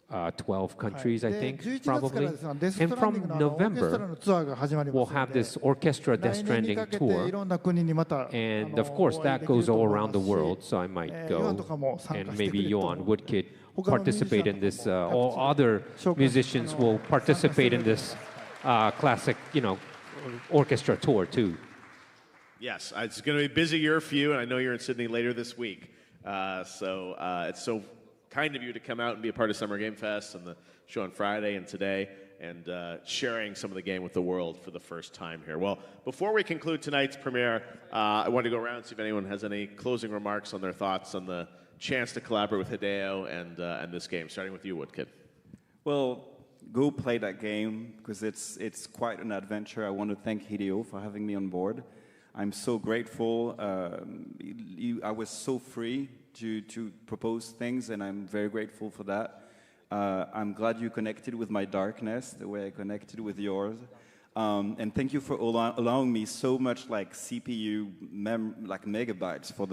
D: 12 countries, I
E: で
D: think,
E: 11月から
D: probably.
E: ですね、デス・ス
D: And
E: トランディン
D: from
E: グのオーケストラ
D: November,
E: のツアーが始まりま
D: we'll
E: す
D: have
E: ので、
D: this orchestra Death
E: 来年に
D: Stranding
E: かけてい
D: tour.
E: ろんな国にまた
D: And of course, that goes all around the world, so I
E: ヨ
D: might
E: ハンと
D: go.
E: かも参加
D: And
E: してくれ
D: maybe
E: ると
D: Johan Woodkid
E: 他のミュージシャン
D: participate in this. All other musicians will participate in this classic, orchestra tour too.
C: Yes, it's going to be a busy year for you, and I know you're in Sydney later this week. So it's so kind of you to come out and be a part of Summer Game Fest and the show on Friday and today, and sharing some of the game with the world for the first time here. Well, before we conclude tonight's premiere, I want to go around and see if anyone has any closing remarks on their thoughts on the chance to collaborate with Hideo and this game? Starting with you, Woodkid.
I: Well, go play that game because it's quite an adventure. I want to thank Hideo for having me on board. I'm so grateful. I was so free to propose things, and I'm very grateful for that. I'm glad you connected with my darkness the way I connected with yours. And thank you for allowing me so much like CPU like megabytes for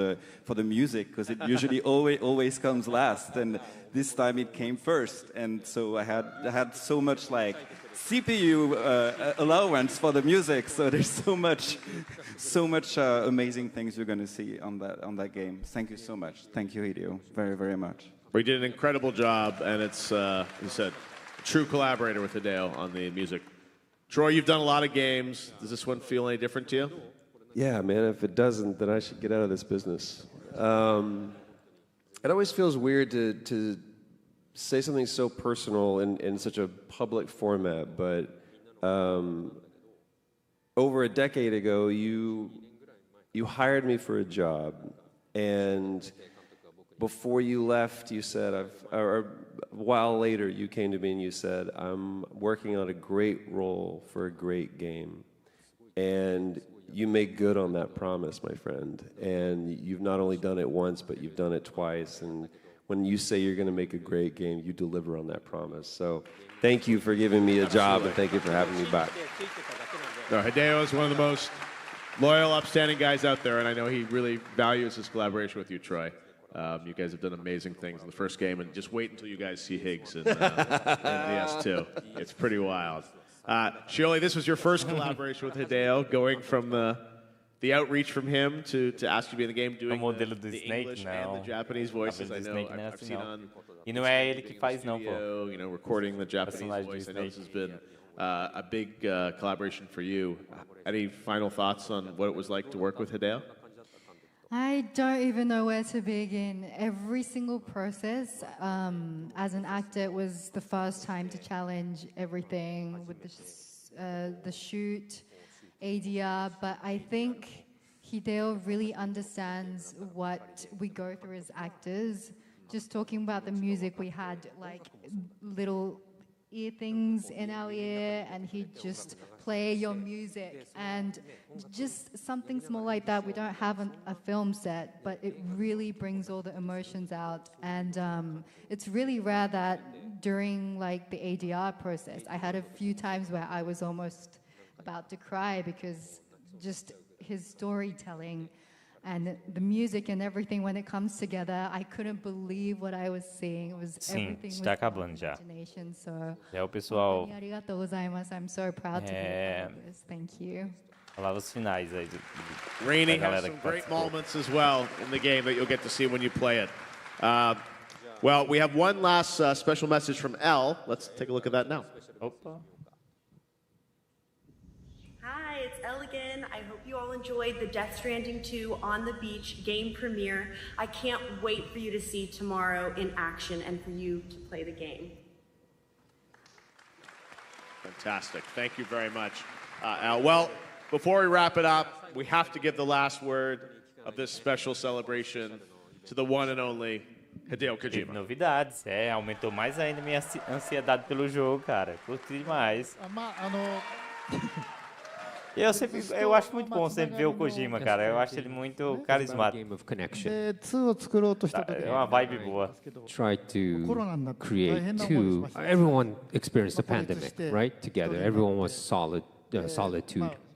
I: the music, because it usually always comes last, and this time it came first, and so I had so much like CPU allowance for the music. So there's so much amazing things you're gonna see on that game. Thank you so much. Thank you, Hideo, very, very much.
C: We did an incredible job, and it's you said a true collaborator with Hideo on the music. Troy, you've done a lot of games. Does this one feel any different to you?
H: Yeah, man, if it doesn't, then I should get out of this business. It always feels weird to say something so personal in such a public format, but over a decade ago, you hired me for a job, and before you left, you said, or a while later, you came to me and you said, I'm working on a great role for a great game. And you make good on that promise, my friend. And you've not only done it once, but you've done it twice. And when you say you're going to make a great game, you deliver on that promise. So thank you for giving me a job, and thank you for having me back.
C: No, Hideo is one of the most loyal, upstanding guys out there, and I know he really values his collaboration with you, Troy. You guys have done amazing things in the first game, and just wait until you guys see Higgs in DS2. It's pretty wild. Shioli, this was your first collaboration with Hideo, going from the outreach from him to ask you to be in the game, doing the English and the Japanese voices. I know I've seen on video, you know, recording the Japanese voice. I know this has been a big collaboration for you. Any final thoughts on what it was like to work with Hideo?
G: I don't even know where to begin. Every single process, as an actor, it was the first time to challenge everything with the shoot, ADR, but I think Hideo really understands what we go through as actors. Just talking about the music, we had like little ear things in our ear, and he'd just play your music, and just something small like that. We don't have a film set, but it really brings all the emotions out, and it's really rare that during like the ADR process, I had a few times where I was almost about to cry, because just his storytelling and the music and everything, when it comes together, I couldn't believe what I was seeing. It was everything
A: está acabando já.
G: Imagination. So,
A: O pessoal.
G: I'm so proud to be a part of this. Thank you.
A: Palavras finais aí.
C: Rainey has some great moments as well in the game that you'll get to see when you play it. Well, we have one last special message from Elle. Let's take a look at that now.
A: Opa.
F: Hi, it's Elle again. I hope you all enjoyed the Death Stranding 2 on the beach game premiere. I can't wait for you to see tomorrow in action and for you to play the game.
C: Fantastic. Thank you very much, Elle. Well, before we wrap it up, we have to give the last word of this special celebration to the one and only Hideo Kojima.
A: Novidades, aumentou mais ainda minha ansiedade pelo jogo, cara. Curti demais. Eu acho muito bom sempre ver o Kojima, cara. Eu acho ele muito carismático.
D: Game of connection.
A: É uma vibe boa.
D: Try to create two. Everyone experienced the pandemic, right? Together, everyone was solitude,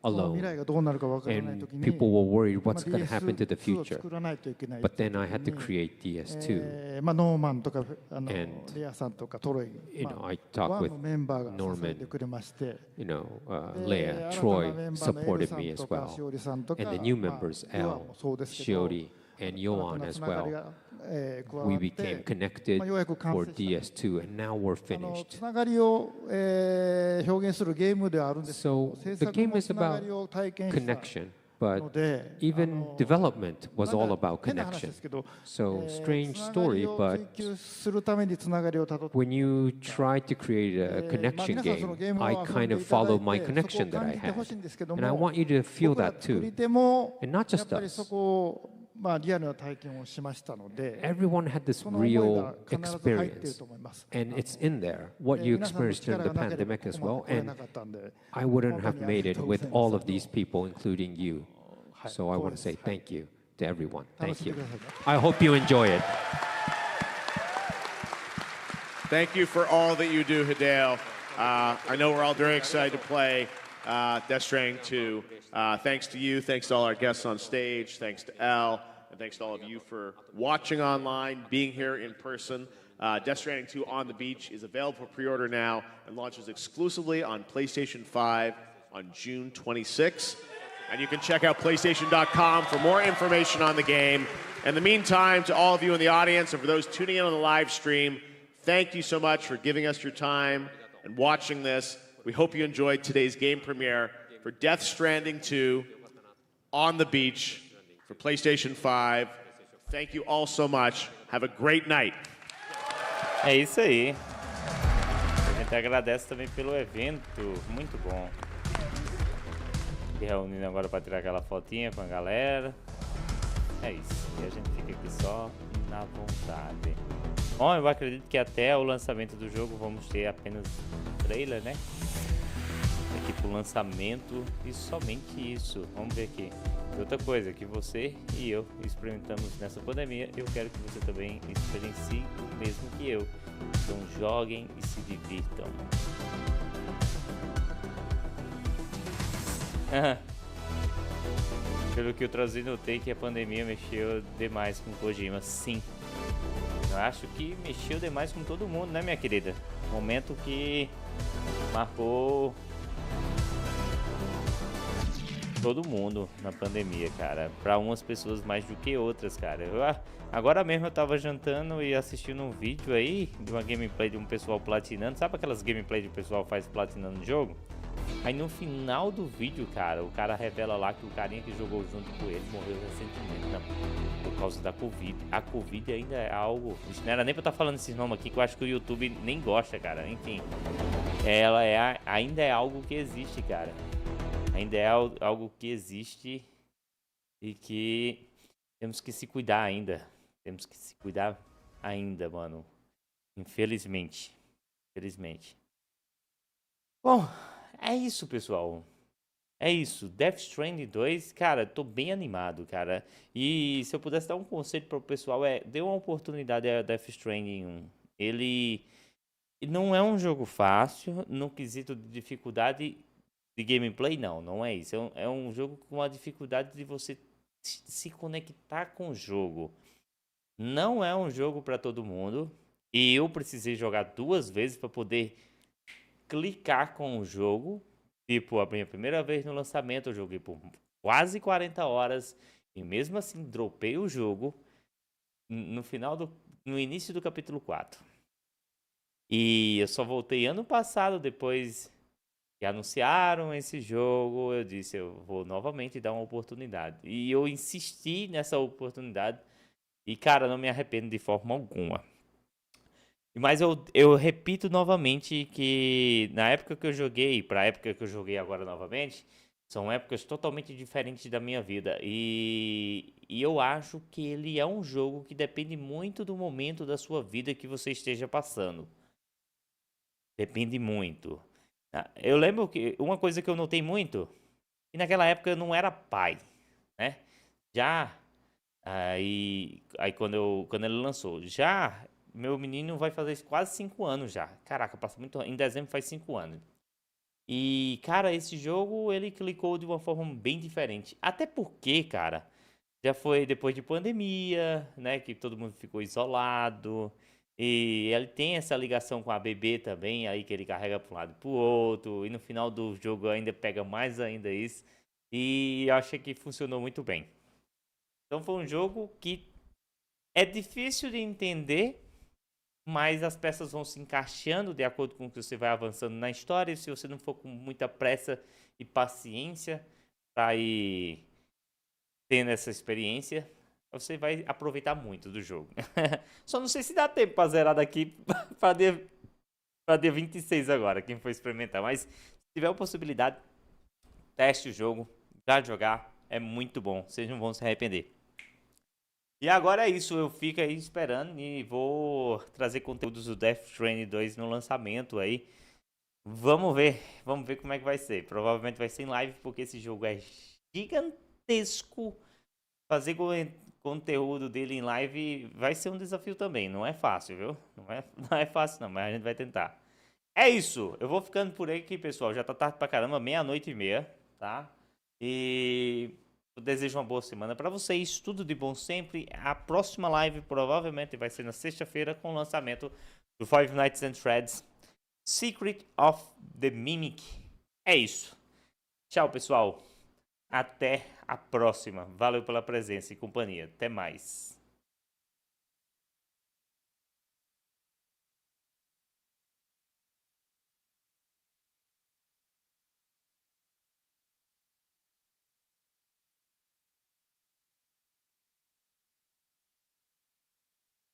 D: alone, and people were worried what's going to happen to the future. But then I had to create DS2, and I talked with Norman, Leia, Troy supported me as well, and the new members, Elle, Shiori, and Yoan as well. We became connected for DS2, and now we're finished. So the game is about connection, but even development was all about connection. So strange story, but when you try to create a connection game, I kind of follow my connection that I had. And I want you to feel that too. And not just us. Everyone had this real experience, and it's in there, what you experienced during the pandemic as well, and I wouldn't have made it with all of these people, including you. So I want to say thank you to everyone. Thank you. I hope you enjoy it.
C: Thank you for all that you do, Hideo. I know we're all very excited to play Death Stranding 2. Thanks to you, thanks to all our guests on stage, thanks to Elle, and thanks to all of you for watching online, being here in person. Death Stranding 2 On the Beach is available for pre-order now and launches exclusively on PlayStation 5 on June 26th. And you can check out PlayStation.com for more information on the game. In the meantime, to all of you in the audience and for those tuning in on the live stream, thank you so much for giving us your time and watching this. We hope you enjoyed today's game premiere for Death Stranding 2 On the Beach for PlayStation 5. Thank you all so much. Have a great night.
A: É isso aí. A gente agradece também pelo evento, muito bom. Se reunindo agora para tirar aquela fotinha com a galera. É isso. E a gente fica aqui só na vontade. Bom, eu acredito que até o lançamento do jogo vamos ter apenas trailer, né? Aqui pro lançamento e somente isso. Vamos ver aqui. E outra coisa que você e eu experimentamos nessa pandemia, eu quero que você também experiencie o mesmo que eu. Então joguem e se divirtam. Pelo que eu trazi, notei que a pandemia mexeu demais com Kojima. Sim, eu acho que mexeu demais com todo mundo, né, minha querida? Momento que marcou todo mundo na pandemia, cara. Pra umas pessoas mais do que outras, cara. Agora mesmo eu tava jantando e assistindo um vídeo aí de uma gameplay de um pessoal platinando. Sabe aquelas gameplays que o pessoal faz platinando o jogo? Aí no final do vídeo, cara, o cara revela lá que o carinha que jogou junto com ele morreu recentemente, né? Por causa da Covid. A Covid ainda é algo... Isso não era nem pra eu estar falando esses nomes aqui, que eu acho que o YouTube nem gosta, cara. Enfim, ela ainda é algo que existe, cara. Ainda é algo que existe e que temos que se cuidar ainda. Temos que se cuidar ainda, mano. Infelizmente. Infelizmente. Bom... É isso, pessoal. É isso. Death Stranding 2, cara, tô bem animado, cara. E se eu pudesse dar um conselho para o pessoal, dê uma oportunidade a Death Stranding 1. Ele não é um jogo fácil, no quesito de dificuldade de gameplay, não é isso. É um jogo com a dificuldade de você se conectar com o jogo. Não é um jogo para todo mundo. E eu precisei jogar 2 vezes para poder clicar com o jogo. Tipo, a minha primeira vez no lançamento eu joguei por quase 40 horas e mesmo assim dropei o jogo no início do capítulo 4. E eu só voltei ano passado, depois que anunciaram esse jogo, eu disse, eu vou novamente dar uma oportunidade. E eu insisti nessa oportunidade e, cara, não me arrependo de forma alguma. Mas eu repito novamente que na época que eu joguei, pra época que eu joguei agora novamente, são épocas totalmente diferentes da minha vida. E eu acho que ele é um jogo que depende muito do momento da sua vida que você esteja passando. Depende muito. Eu lembro que uma coisa que eu notei muito, que naquela época eu não era pai, né? Já, aí quando ele lançou, já... Meu menino vai fazer quase 5 anos já. Caraca, passa muito... Em dezembro faz 5 anos. E, cara, esse jogo, ele clicou de uma forma bem diferente. Até porque, cara, já foi depois de pandemia, né? Que todo mundo ficou isolado. E ele tem essa ligação com a bebê também, aí que ele carrega para um lado e pro outro. E no final do jogo ainda pega mais ainda isso. E eu achei que funcionou muito bem. Então foi um jogo que é difícil de entender, mas as peças vão se encaixando de acordo com o que você vai avançando na história. E se você não for com muita pressa e paciência para ir tendo essa experiência, você vai aproveitar muito do jogo. Só não sei se dá tempo para zerar daqui para dia 26 agora, quem for experimentar. Mas se tiver a possibilidade, teste o jogo, já jogar, é muito bom. Vocês não vão se arrepender. E agora é isso, eu fico aí esperando e vou trazer conteúdos do Death Stranding 2 no lançamento aí. Vamos ver como é que vai ser. Provavelmente vai ser em live, porque esse jogo é gigantesco. Fazer conteúdo dele em live vai ser um desafio também. Não é fácil, viu? Não é fácil não, mas a gente vai tentar. É isso, eu vou ficando por aqui, pessoal. Já tá tarde pra caramba, 00:30, tá? E eu desejo uma boa semana pra vocês. Tudo de bom sempre. A próxima live provavelmente vai ser na sexta-feira com o lançamento do Five Nights at Freddy's Secret of the Mimic. É isso. Tchau, pessoal. Até a próxima. Valeu pela presença e companhia. Até mais.